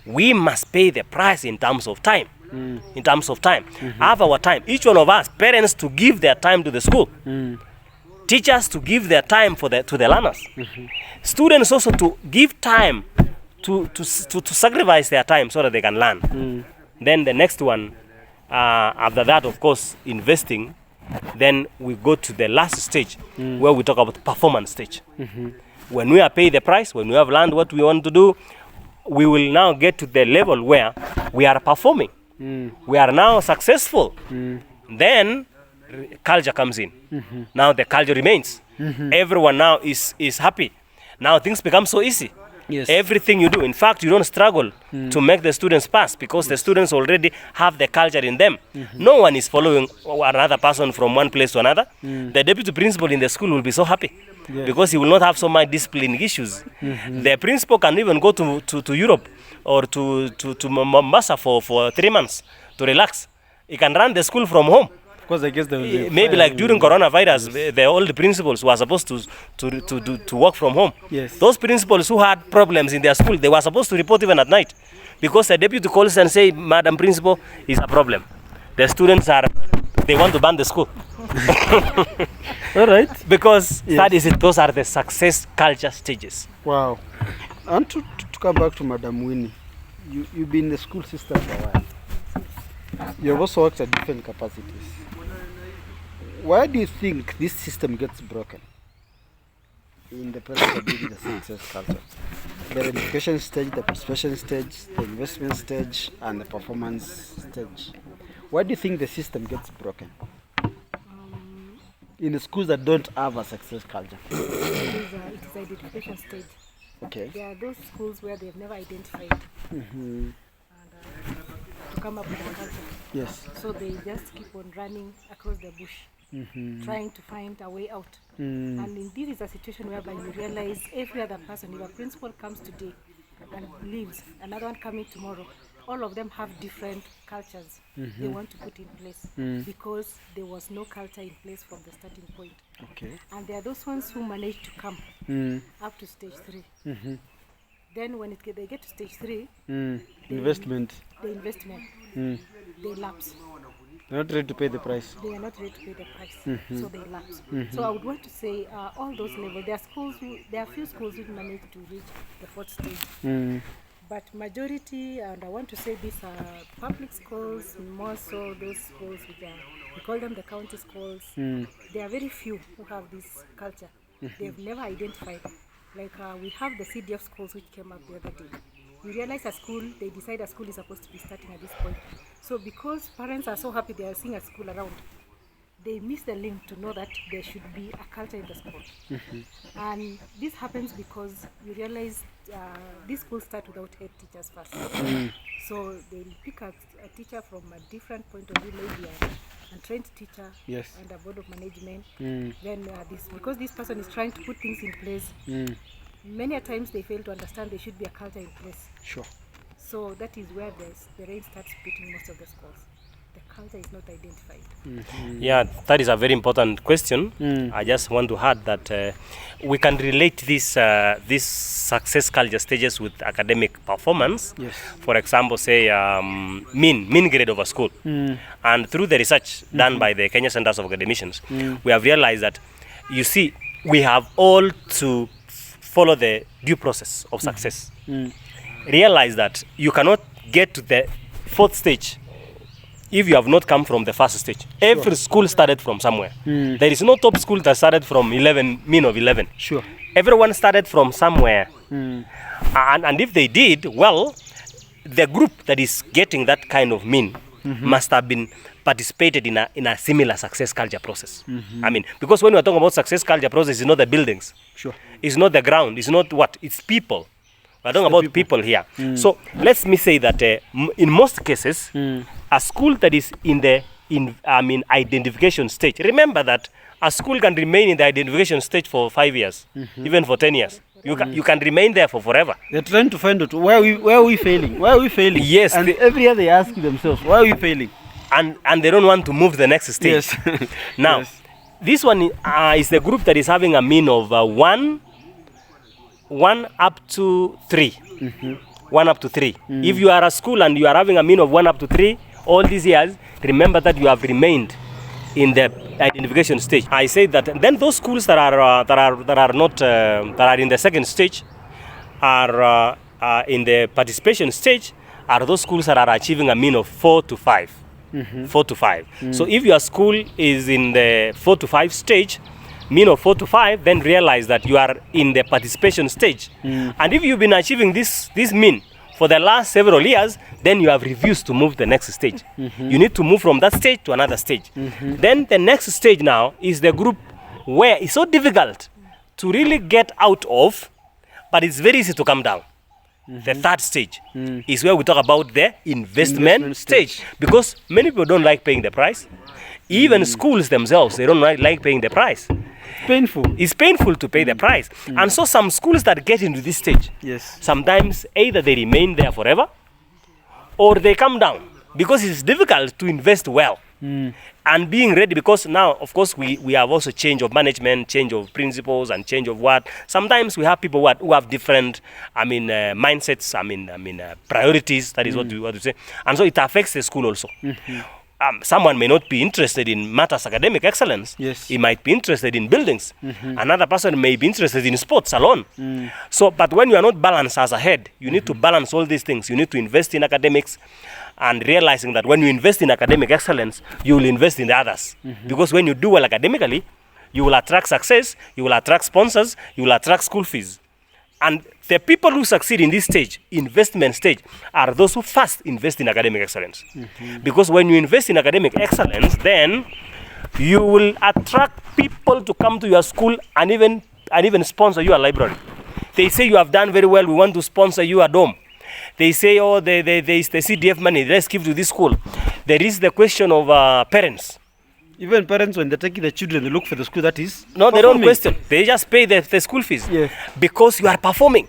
We must pay the price in terms of time. In terms of time. Have our time. Each one of us, parents to give their time to the school. Teachers to give their time to the learners. Students also to give time to sacrifice their time so that they can learn. Then the next one, after that, of course, investing, then we go to the last stage where we talk about the performance stage. When we are paid the price, when we have learned what we want to do, we will now get to the level where we are performing. We are now successful. Then culture comes in. Now the culture remains. Everyone now is happy. Now things become so easy. Yes. Everything you do, in fact, you don't struggle to make the students pass because the students already have the culture in them. No one is following another person from one place to another. The deputy principal in the school will be so happy because he will not have so much discipline issues. The principal can even go to Europe or to Mombasa for 3 months to relax. He can run the school from home. Because I guess there will be maybe like during coronavirus, the old principals were supposed to work from home. Yes. Those principals who had problems in their school, they were supposed to report even at night. Because the deputy calls and say, Madam Principal, is a problem. The students they want to ban the school. All right. Because that is it. Those are the success culture stages. Wow. And to come back to Madam Winnie, you've been in the school system for a while. You have also worked at different capacities. Why do you think this system gets broken in the process of building the success culture? The education stage, the participation stage, the investment stage, and the performance stage. Why do you think the system gets broken in the schools that don't have a success culture? It is the identification stage. Okay. There are those schools where they've never identified and to come up with a culture. Yes. So they just keep on running across the bush, trying to find a way out. And this is a situation whereby you realize every other person, if a principal comes today and leaves, another one coming tomorrow, all of them have different cultures they want to put in place because there was no culture in place from the starting point. Okay. And there are those ones who manage to come up to stage 3. Then when they get to stage 3, Investment. the investment, they lapse. They're not ready to pay the price. They are not ready to pay the price, so they lapse. So I would want to say all those levels, there are few schools who manage to reach the 4th stage. But majority, and I want to say these are public schools, more so those schools which are, we call them the county schools. There are very few who have this culture. They've never identified. Like we have the CDF schools which came up the other day. You realize a school, they decide a school is supposed to be starting at this point. So because parents are so happy they are seeing a school around, they miss the link to know that there should be a culture in the school. And this happens because you realize these schools start without head teachers first. So they'll pick a teacher from a different point of view, maybe a trained teacher and a board of management. Then because this person is trying to put things in place, many a times they fail to understand there should be a culture in place. Sure. So that is where the rain starts beating most of the schools. The culture is not identified. Yeah, that is a very important question. I just want to add that we can relate these success culture stages with academic performance. Yes. For example, say mean grade of a school. And through the research done by the Kenya Centers of Academicians, we have realized that, you see, we have all to follow the due process of success. Realize that you cannot get to the fourth stage if you have not come from the first stage. Every school started from somewhere. There is no top school that started from 11, mean of 11. Sure. Everyone started from somewhere. And if they did, well, the group that is getting that kind of mean must have been participated in a similar success culture process. I mean, because when we are talking about success culture process, it's not the buildings. Sure. It's not the ground. It's not what? It's people. We're talking about people here. So let me say that in most cases, a school that is in the identification stage. Remember that a school can remain in the identification stage for 5 years, even for 10 years. You can remain there for forever. They're trying to find out where are we failing? Where are we failing? Yes. And every year they ask themselves, why are we failing? And they don't want to move the next stage. Yes. Now, this one is the group that is having a mean of 1 up to 3. 1 up to 3. If you are a school and you are having a mean of 1 up to 3 all these years, remember that you have remained in the identification stage. I say that then those schools that are in the second stage are in the participation stage are those schools that are achieving a mean of 4 to 5. 4 to 5. So if your school is in the 4 to 5 stage, mean of 4 to 5, then realize that you are in the participation stage. And if you've been achieving this mean for the last several years, then you have refused to move the next stage. You need to move from that stage to another stage. Then the next stage now is the group where it's so difficult to really get out of, but it's very easy to come down. The third stage is where we talk about the investment stage. Because many people don't like paying the price. Even schools themselves, they don't like paying the price. Painful. It's painful to pay the price. And so some schools that get into this stage, sometimes either they remain there forever or they come down because it's difficult to invest well. And being ready, because now, of course, we have also change of management, change of principles, and change of what. Sometimes we have people who have different, mindsets, priorities. That is what we say. And so it affects the school also. Someone may not be interested in matters academic excellence. He might be interested in buildings. Another person may be interested in sports alone. So, but when you are not balanced as a head, you need to balance all these things. You need to invest in academics, and realizing that when you invest in academic excellence, you will invest in the others. Because when you do well academically, you will attract success, you will attract sponsors, you will attract school fees. And the people who succeed in this stage, investment stage, are those who first invest in academic excellence. Because when you invest in academic excellence, then you will attract people to come to your school and even sponsor you a library. They say you have done very well, we want to sponsor you a dorm. They say, oh, the CDF money, let's give to this school. There is the question of parents. Even parents, when they're taking the children, they look for the school that is No, they don't question. They just pay the school fees. Because you are performing.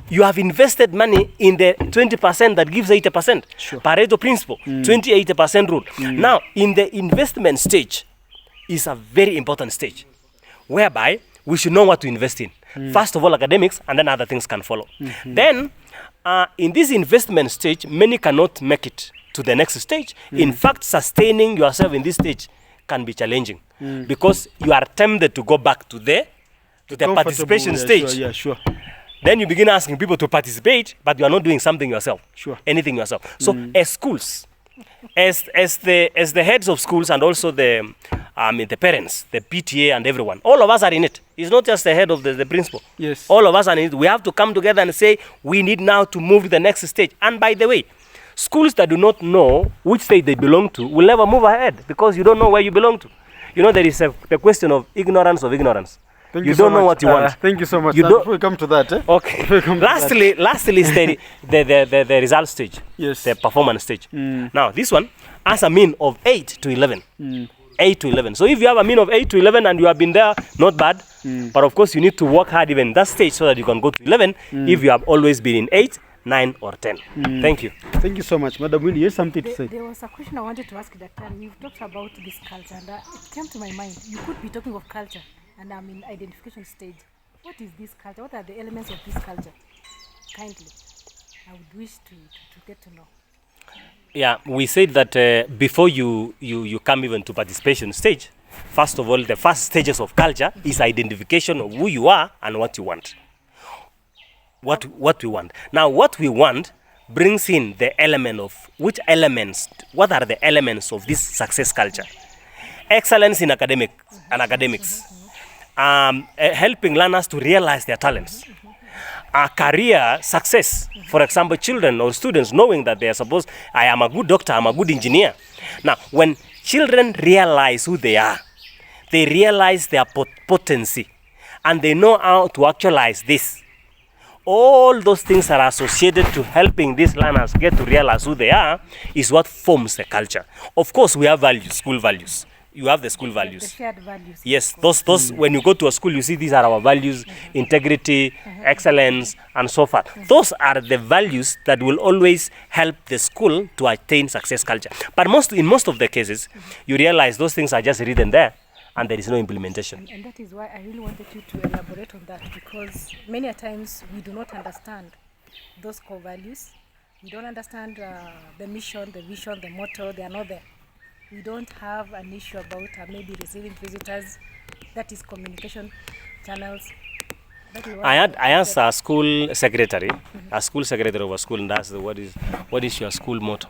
You have invested money in the 20% that gives 80%. Pareto principle, 20-80% rule. Now, in the investment stage is a very important stage, whereby we should know what to invest in. First of all, academics, and then other things can follow. Then, in this investment stage, many cannot make it to the next stage. In fact, sustaining yourself in this stage can be challenging because you are tempted to go back to the participation stage. Then you begin asking people to participate, but you are not doing something yourself, anything yourself. So as schools, as the heads of schools and also the the parents, the PTA, and everyone. All of us are in it. It's not just the head of the principal. Yes. All of us are in it. We have to come together and say, we need now to move to the next stage. And by the way, schools that do not know which stage they belong to will never move ahead because you don't know where you belong to. There is the question of ignorance of ignorance. Thank you so don't know much. what you want. Thank you so much. You don't. Before we come to that, Okay. Lastly is the result stage. Yes. The performance stage. Now, this one has a mean of 8 to 11. 8 to 11. So if you have a mean of 8 to 11 and you have been there, not bad. But of course, you need to work hard even in that stage so that you can go to 11 if you have always been in 8, 9, or 10. Thank you. Thank you so much. Madam Winnie, you have something to say? There was a question I wanted to ask Dr. We've talked about this culture, and it came to my mind. You could be talking of culture, and I'm in identification stage. What is this culture? What are the elements of this culture? Kindly, I would wish to get to know. Yeah, we said that before you come even to participation stage, first of all, the first stages of culture is identification of who you are and what you want. What we want. Now, what we want brings in the element of what are the elements of this success culture? Excellence in academics, helping learners to realize their talents. Career success, for example, children or students knowing that they are supposed, I am a good doctor, I'm a good engineer. Now, when children realize who they are, they realize their potency, and they know how to actualize this. All those things that are associated to helping these learners get to realize who they are is what forms the culture. Of course, we have values, school values. You have the school values. The shared values. Yes, those when you go to a school, you see these are our values, integrity, excellence, and so forth. Those are the values that will always help the school to attain success culture. But in most of the cases, you realize those things are just written there, and there is no implementation. And that is why I really wanted you to elaborate on that, because many a times we do not understand those core values. We don't understand the mission, the vision, the motto. They are not there. We don't have an issue about maybe receiving visitors. That is communication channels. I asked a school secretary, of a school, and asked what is your school motto?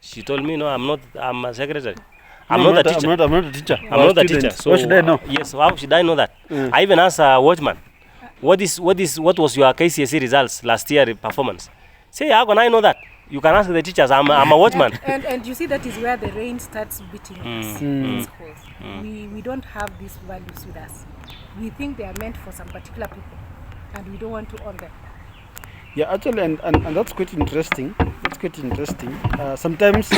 She told me, no, I'm a secretary. I'm not a teacher. I'm not a teacher. I'm not a teacher. So what should I know? Yes, how should I know that? I even asked a watchman, what was your KCSE results last year performance? Say, how can I know that? You can ask the teachers. I'm a watchman. And you see, that is where the rain starts beating us in schools. We don't have these values with us. We think they are meant for some particular people, and we don't want to own them. Yeah, actually, and that's quite interesting. Sometimes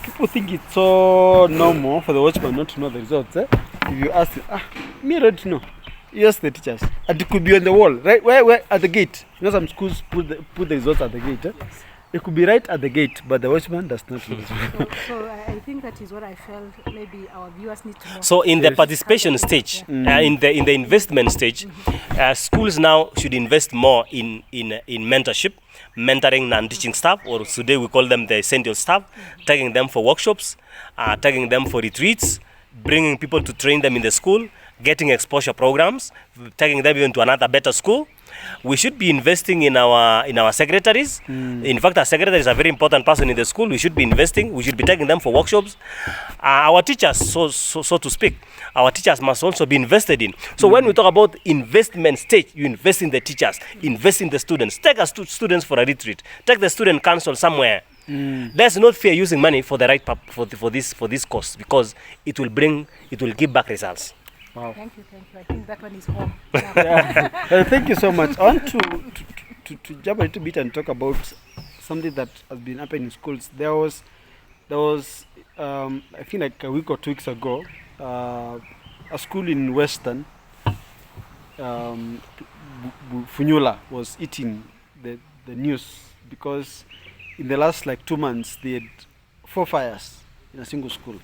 people think it's so normal for the watchman not to know the results. If you ask him, me I don't know. You ask the teachers. And it could be on the wall, right? Where at the gate. Some schools put the results at the gate. Yes. It could be right at the gate, but the watchman does not know. So I think that is what I felt maybe our viewers need to know. So in the participation stage, in the investment stage, schools now should invest more in mentorship, mentoring non-teaching staff, or today we call them the essential staff, taking them for workshops, taking them for retreats, bringing people to train them in the school, getting exposure programs, taking them even to another better school. We should be investing in our secretaries. In fact, our secretary is a very important person in the school. We should be investing. We should be taking them for workshops. Our teachers, so to speak, our teachers must also be invested in. So when we talk about investment stage, you invest in the teachers, invest in the students. Take our students for a retreat. Take the student council somewhere. Let's not fear using money for the right for this course, because it will give back results. Wow. Thank you. I think that one is home. Thank you so much. I want to jump a little bit and talk about something that has been happening in schools. There was I think like a week or 2 weeks ago, a school in Western, Funyula, was eating the news because in the last 2 months they had 4 fires in a single school.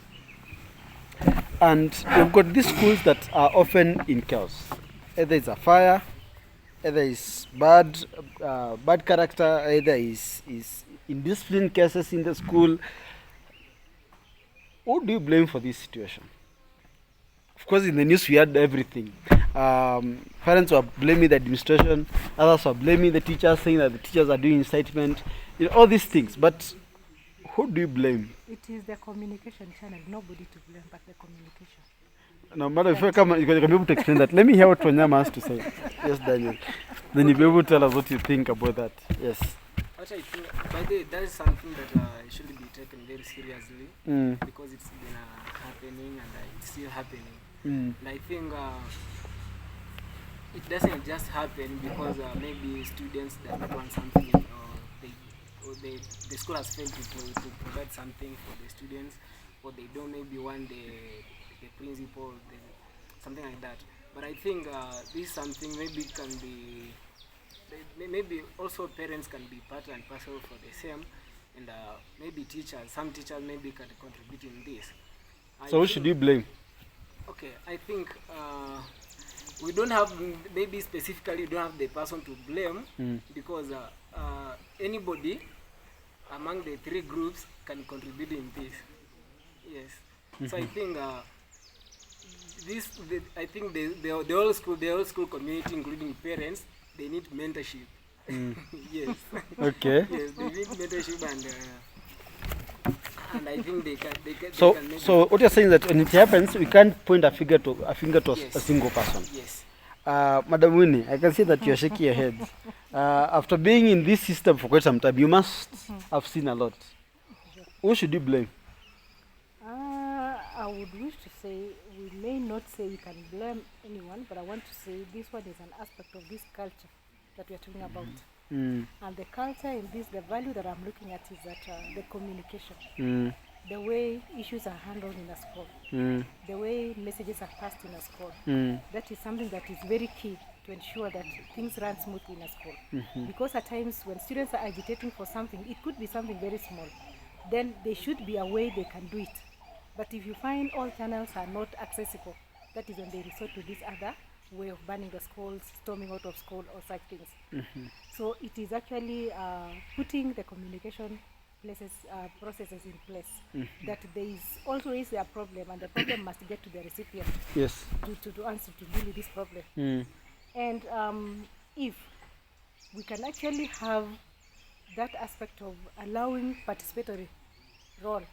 And we've got these schools that are often in chaos. Either it's a fire, either it's bad character, either is indiscipline cases in the school. Who do you blame for this situation? Of course, in the news we had everything. Parents were blaming the administration, others were blaming the teachers, saying that the teachers are doing incitement, all these things. But who do you blame? It is the communication channel, nobody to blame but the communication. No matter if you come, you can be able to explain that. Let me hear what Wanyama has to say. Yes, Daniel. Then you'll be able to tell us what you think about that. Yes. What I think, by the way, that is something that should be taken very seriously because it's been happening and it's still happening. And I think it doesn't just happen because maybe students that want something or the school has failed to provide something for the students, or they don't maybe want the principal, something like that. But I think this is something maybe can be, maybe also parents can be part and parcel for the same, and maybe teachers, some teachers maybe can contribute in this. So who should you blame? Okay, I think we don't have, maybe specifically don't have the person to blame because anybody among the three groups can contribute in this. Yes. So I think I think the whole school community, including parents, they need mentorship. Yes. Okay. Yes, they need mentorship and I think they can. So what you're saying is that when it happens, we can't point a finger to Yes. a single person. Yes. Madam Winnie, I can see that you're shaking your head. After being in this system for quite some time, you must have seen a lot. Who should you blame? I would wish to say, we may not say we can blame anyone, but I want to say this one is an aspect of this culture that we are talking about. And the culture in this, the value that I'm looking at is that the communication, the way issues are handled in a school, the way messages are passed in a school. That is something that is very key to ensure that things run smoothly in a school. Because at times when students are agitating for something, it could be something very small. Then there should be a way they can do it. But if you find all channels are not accessible, that is when they resort to this other way of banning the schools, storming out of school or such things. So it is actually putting the communication processes in place, that there is always a problem and the problem must get to the recipient. Yes. To answer, to deal with this problem. And if we can actually have that aspect of allowing participatory role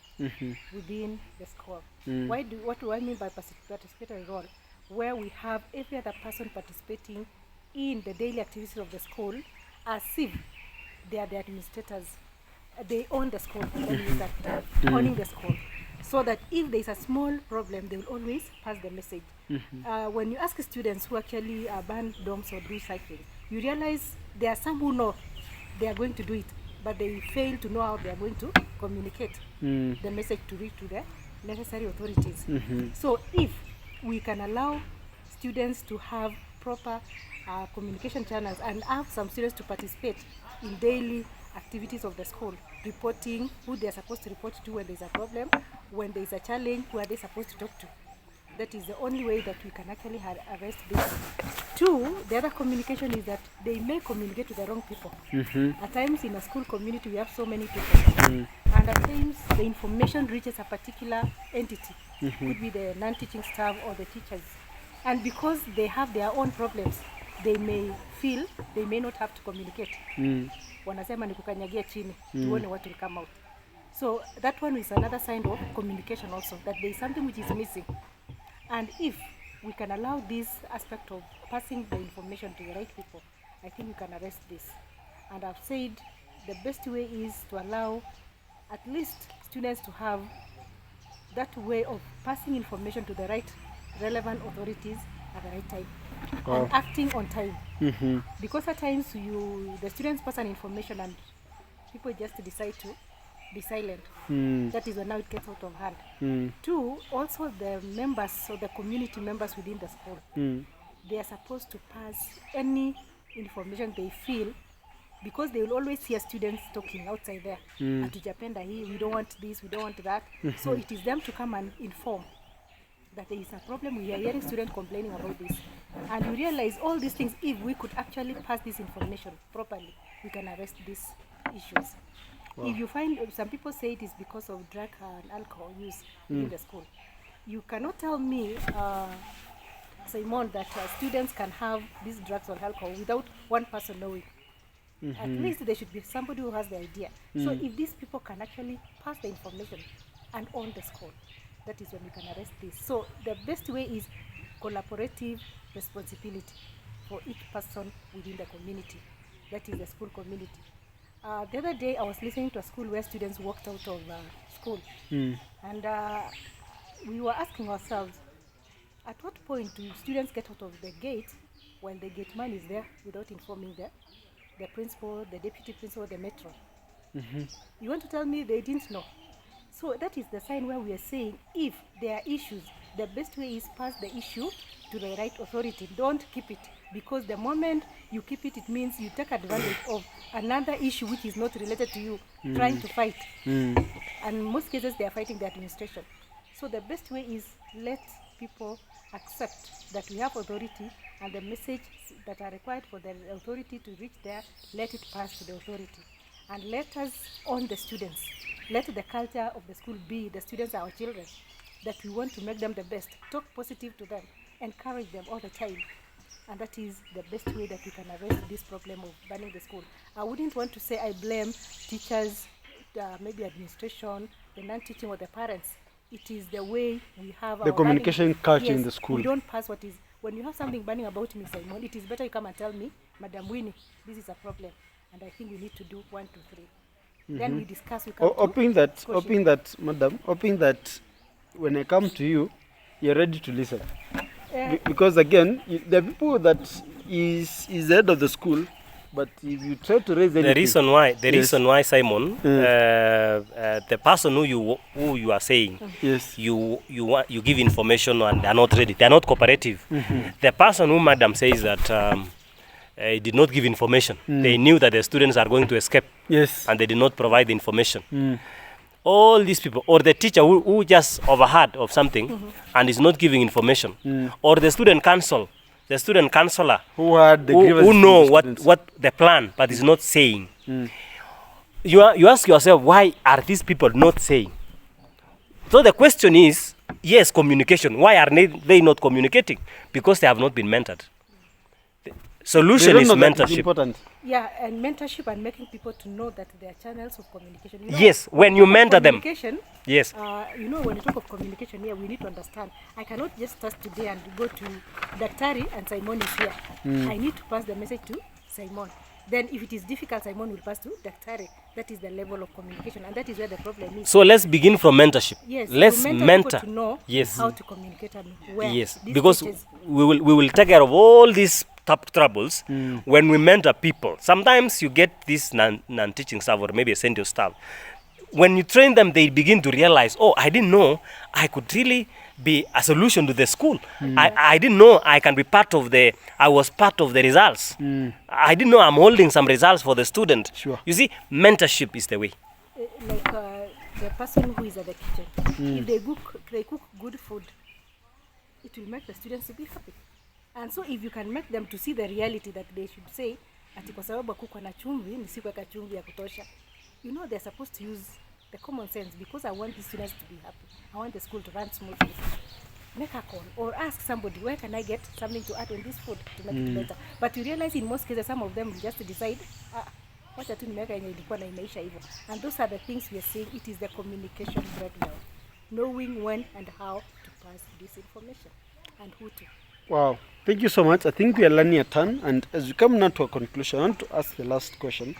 within the school. What do I mean by participatory role? Where we have every other person participating in the daily activities of the school as if they are the administrators. They own the school, owning the school. So that if there is a small problem, they will always pass the message. When you ask students who actually ban dorms or do cycling, you realize there are some who know they are going to do it, but they fail to know how they are going to communicate the message to reach to the necessary authorities. So if we can allow students to have proper communication channels and have some students to participate in daily activities of the school, reporting who they are supposed to report to when there is a problem, when there is a challenge, who are they supposed to talk to. That is the only way that we can actually arrest this. Two, the other communication is that they may communicate to the wrong people. At times in a school community we have so many people. And at times the information reaches a particular entity. Could be the non-teaching staff or the teachers. And because they have their own problems, they may feel they may not have to communicate. Wanasema ni kukanyagia chini, tuone what will come out. So that one is another sign of communication also, that there is something which is missing. And if we can allow this aspect of passing the information to the right people, I think we can arrest this. And I've said the best way is to allow at least students to have that way of passing information to the right relevant authorities at the right time. And acting on time. Because at times the students pass an information and people just decide to be silent. That is when now it gets out of hand. Two, also the members, so the community members within the school, they are supposed to pass any information they feel, because they will always hear students talking outside there. Hatujapenda hii, we don't want this, we don't want that. So it is them to come and inform that there is a problem. We are hearing students complaining about this. And you realize all these things, if we could actually pass this information properly, we can arrest these issues. If you find, some people say it is because of drug and alcohol use in the school. You cannot tell me, Simon, that students can have these drugs or alcohol without one person knowing. At least there should be somebody who has the idea. So if these people can actually pass the information and own the school, that is when we can arrest this. So the best way is collaborative responsibility for each person within the community, that is the school community. The other day I was listening to a school where students walked out of school, and we were asking ourselves, at what point do students get out of the gate while the gate man is there without informing the principal, the deputy principal, the matron? You want to tell me they didn't know? So that is the sign where we are saying, if there are issues, the best way is pass the issue to the right authority. Don't keep it, because the moment you keep it, it means you take advantage of another issue which is not related to you, trying to fight. And in most cases, they are fighting the administration. So the best way is let people accept that we have authority, and the message that are required for the authority to reach there, let it pass to the authority. And let us own the students. Let the culture of the school be the students are our children, that we want to make them the best. Talk positive to them, encourage them all the time. And that is the best way that we can arrest this problem of banning the school. I wouldn't want to say I blame teachers, maybe administration, the non-teaching, or the parents. It is the way we have The our communication culture Yes, in the school. We don't pass what is. When you have something burning about me, Simon, it is better you come and tell me, Madam Winnie, this is a problem, and I think we need to do 1, 2, 3. Then we discuss. We come to Hoping that, discussion. hoping that when I come to you, you're ready to listen. Uh, Because again, the people that is the head of the school, but if you try to raise anything, The Yes. reason why, Simon, the person who you are saying, yes, you give information and they are not ready, they are not cooperative. The person who Madam says that did not give information, they knew that the students are going to escape, yes, and they did not provide the information. All these people, or the teacher who just overheard of something and is not giving information, or the student counselor who had the who grievances know with the what students. the plan but is not saying. You ask yourself, why are these people not saying? So the question is, yes, communication. Why are they not communicating? Because they have not been mentored. The solution They is don't know that it's mentorship. important. Yeah, and mentorship and making people to know that there are channels of communication. You know, Yes, when you mentor them. communication, Yes. you know, when you talk of communication here, we need to understand. I cannot just start today and go to Daktari and Simon is here. I need to pass the message to Simon. Then if it is difficult, Simon will pass to Daktari. That is the level of communication, and that is where the problem is. So let's begin from mentorship. Yes, Let's to mentor. people to know Yes. how to communicate and where. Yes, these because stages- we will take care of all these troubles when we mentor people. Sometimes you get this non-teaching staff or maybe a senior staff. When you train them, they begin to realize, oh, I didn't know I could really be a solution to the school. I didn't know I can be I was part of the results. I didn't know I'm holding some results for the student. Sure. You see, mentorship is the way. like the person who is at the kitchen, if they cook good food, it will make the students to be happy. And so if you can make them to see the reality that they should say, ati kwa sababu kuko na chumvi nisikuweka chumvi ya kutosha. You know, they're supposed to use the common sense, because I want the students to be happy. I want the school to run smoothly. Make a call or ask somebody, where can I get something to add on this food to make it better? But you realize in most cases, some of them will just decide, wacha tu nimeweka yenye ilikuwa na imeisha hivyo. And those are the things we are saying. It is the communication breakdown. Knowing when and how to pass this information and who to. Wow, thank you so much. I think we are learning a ton, and as we come now to a conclusion, I want to ask the last question,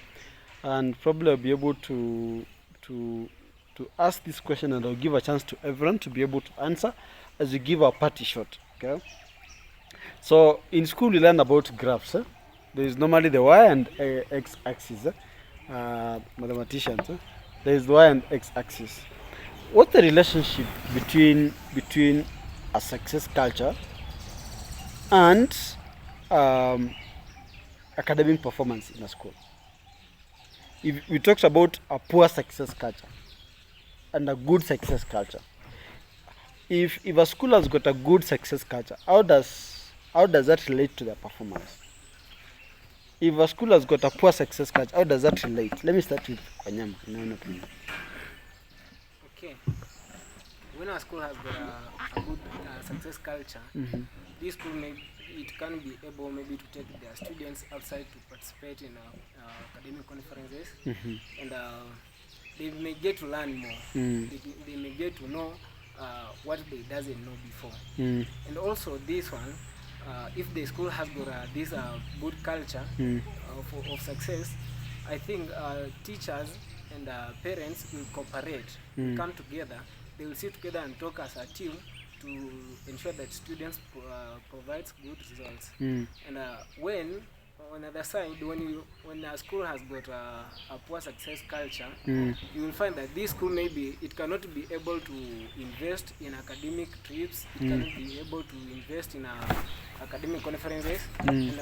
and probably I'll be able to ask this question, and I'll give a chance to everyone to be able to answer as we give our party shot. Okay. So in school we learn about graphs. There is normally the y and x-axis. Mathematicians. There is the y and x-axis. What's the relationship between a success culture and academic performance in a school? If we talked about a poor success culture and a good success culture, if a school has got a good success culture, how does that relate to their performance? If a school has got a poor success culture, how does that relate? Let me start with Wanyama, in your opinion. Okay. when a school has got a good success culture, this school it can be able maybe to take their students outside to participate in academic conferences, and they may get to learn more. They may get to know what they doesn't know before. And also this one, if the school has got this good culture of success, I think teachers and parents will cooperate, will come together. They will sit together and talk as a team to ensure that students provides good results. And when on the other side, when a school has got a poor success culture, you will find that this school maybe it cannot be able to invest in academic trips, it cannot be able to invest in academic conferences, and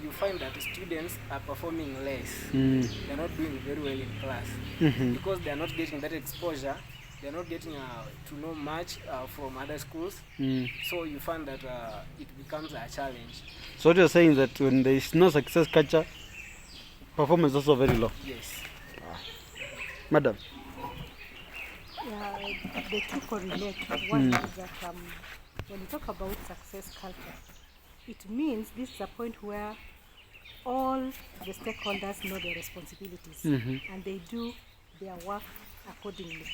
you find that students are performing less. They're not doing very well in class because they're not getting that exposure. They're not getting to know much from other schools. So you find that it becomes a challenge. So what you're saying that when there is no success culture, performance is also very low. Yes. Madam. Yeah, the two correlate. One is that when you talk about success culture, it means this is a point where all the stakeholders know their responsibilities and they do their work accordingly.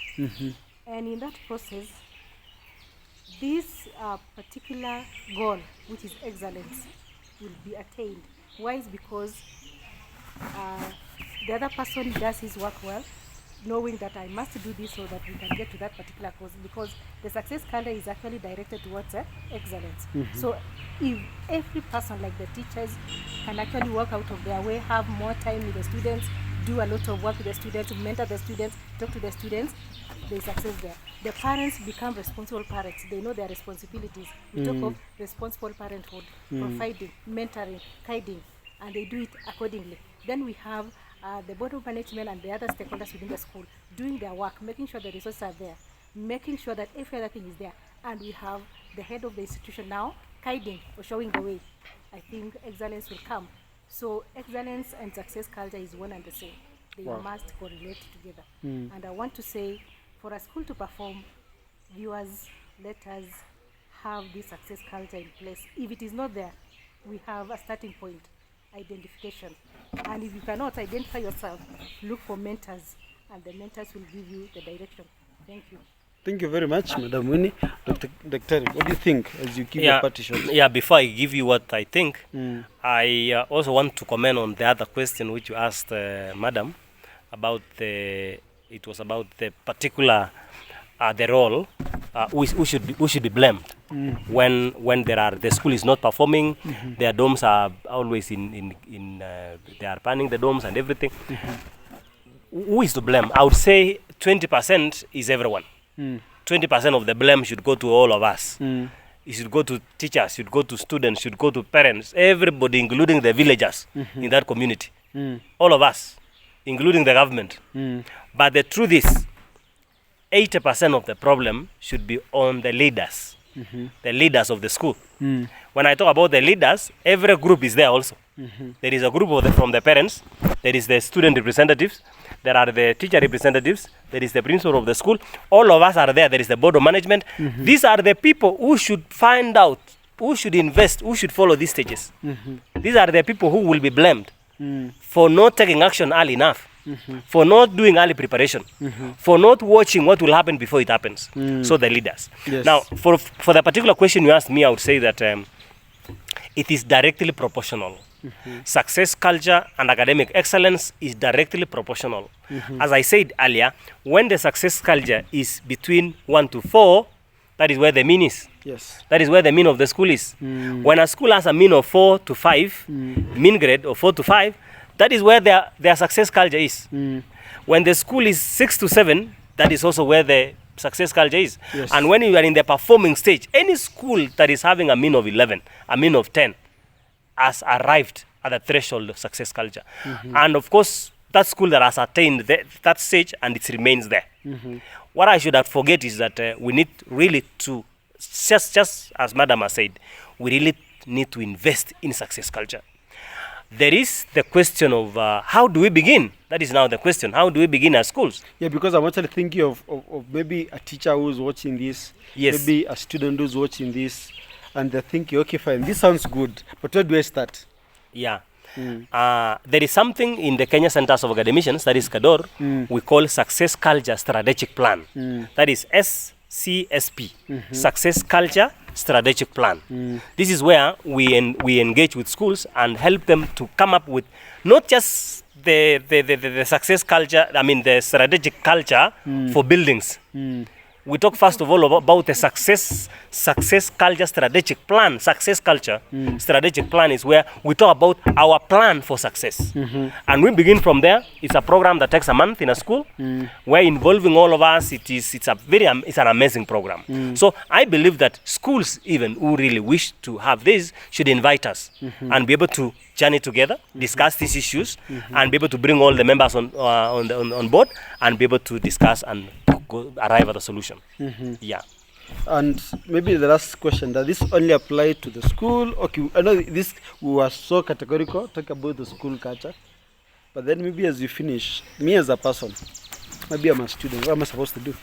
And in that process, this particular goal, which is excellence, will be attained. Why? Is because the other person does his work well, knowing that I must do this so that we can get to that particular cause, because the success culture is actually directed towards excellence. So if every person, like the teachers, can actually work out of their way, have more time with the students, do a lot of work with the students, mentor the students, talk to the students, there's success there. The parents become responsible parents. They know their responsibilities. We talk of responsible parenthood, providing, mentoring, guiding, and they do it accordingly. Then we have the board of management and the other stakeholders within the school doing their work, making sure the resources are there, making sure that every other thing is there. And we have the head of the institution now guiding or showing the way. I think excellence will come. So excellence and success culture is one and the same. They must correlate together. And I want to say, for a school to perform, viewers, let us have this success culture in place. If it is not there, we have a starting point, identification. And if you cannot identify yourself, look for mentors, and the mentors will give you the direction. Thank you. Thank you very much, Madam Winnie. Dr. what do you think as you give your partition? Yeah, before I give you what I think, I also want to comment on the other question which you asked, Madam, about it was about the particular the role who should be blamed when the school is not performing. Their dorms are always they are planning the dorms and everything. Who is to blame? I would say 20% is everyone. 20% of the blame should go to all of us. It should go to teachers, should go to students, should go to parents, everybody, including the villagers in that community. All of us, including the government. But the truth is, 80% of the problem should be on the leaders, the leaders of the school. When I talk about the leaders, every group is there also. There is a group from the parents, there is the student representatives, there are the teacher representatives, there is the principal of the school. All of us are there. There is the board of management. These are the people who should find out, who should invest, who should follow these stages. These are the people who will be blamed for not taking action early enough, for not doing early preparation, for not watching what will happen before it happens. So the leaders. Yes. Now, for the particular question you asked me, I would say that it is directly proportional. Success culture and academic excellence is directly proportional. As I said earlier, when the success culture is between 1 to 4, that is where the mean is. Yes. That is where the mean of the school is. When a school has a mean of 4 to 5, mean grade of 4 to 5, that is where their success culture is. When the school is 6 to 7, that is also where the success culture is. Yes. And when you are in the performing stage, any school that is having a mean of 11, a mean of 10, has arrived at the threshold of success culture. And of course, that school that has attained that stage and it remains there. What I should not forget is that we need really to, just as Madam has said, we really need to invest in success culture. there is the question of how do we begin? That is now the question. How do we begin as schools? Yeah, because I'm actually thinking of maybe a teacher who's watching this, Yes. maybe a student who's watching this, and they're thinking, okay, fine, this sounds good, but where do I start? Yeah. There is something in the Kenya Centers of Academicians, that is KCADOR, we call Success Culture Strategic Plan. That is SCSP, Success Culture Strategic Plan. This is where we engage with schools and help them to come up with not just the success culture, the strategic culture for buildings. We talk first of all about the success culture strategic plan. Success culture strategic plan is where we talk about our plan for success. And we begin from there. It's a program that takes a month in a school, where involving all of us, it's an amazing program. So I believe that schools even who really wish to have this should invite us and be able to journey together, discuss these issues, and be able to bring all the members on board and be able to discuss and arrive at a solution. Yeah. And maybe the last question, does this only apply to the school? Okay, I know this, we were so categorical, talk about the school culture, but then maybe as you finish, me as a person, maybe I'm a student, what am I supposed to do?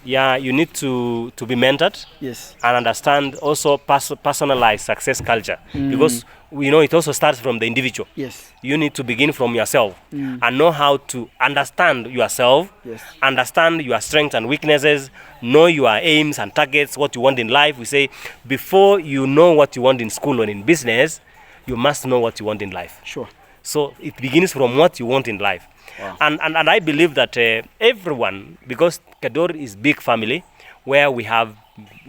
Yeah, you need to be mentored. Yes. And understand also personalized success culture, because it also starts from the individual. Yes. You need to begin from yourself and know how to understand yourself, Yes. understand your strengths and weaknesses, know your aims and targets, what you want in life. We say before you know what you want in school or in business, you must know what you want in life. Sure. So it begins from what you want in life. Wow. And I believe that everyone, because KCADOR is big family, where we have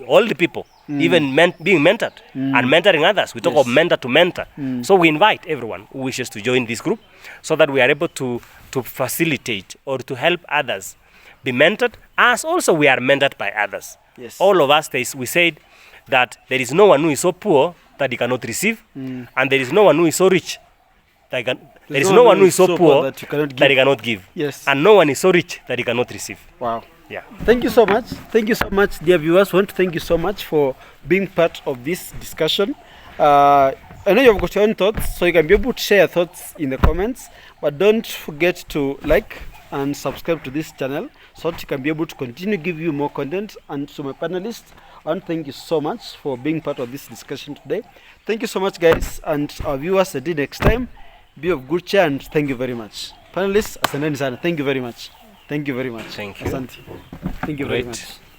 all the people, even being mentored and mentoring others. We talk of mentor to mentor. So we invite everyone who wishes to join this group so that we are able to facilitate or to help others be mentored, as also we are mentored by others. Yes. All of us, we said that there is no one who is so poor that he cannot receive, and there is no one who is so rich that there is no one who is so poor that he cannot give. Yes. And no one is so rich that he cannot receive. Wow. Yeah. Thank you so much. Thank you so much, dear viewers. I want to thank you so much for being part of this discussion. I know you've got your own thoughts, so you can be able to share your thoughts in the comments. But don't forget to like and subscribe to this channel so that you can be able to continue to give you more content. And to my panelists, I want to thank you so much for being part of this discussion today. Thank you so much, guys, and our viewers. Until next time, be of good cheer, and thank you very much. Panelists, asanteni sana. Thank you very much. Thank you very much. Thank you. Asante. Thank you very Great. much.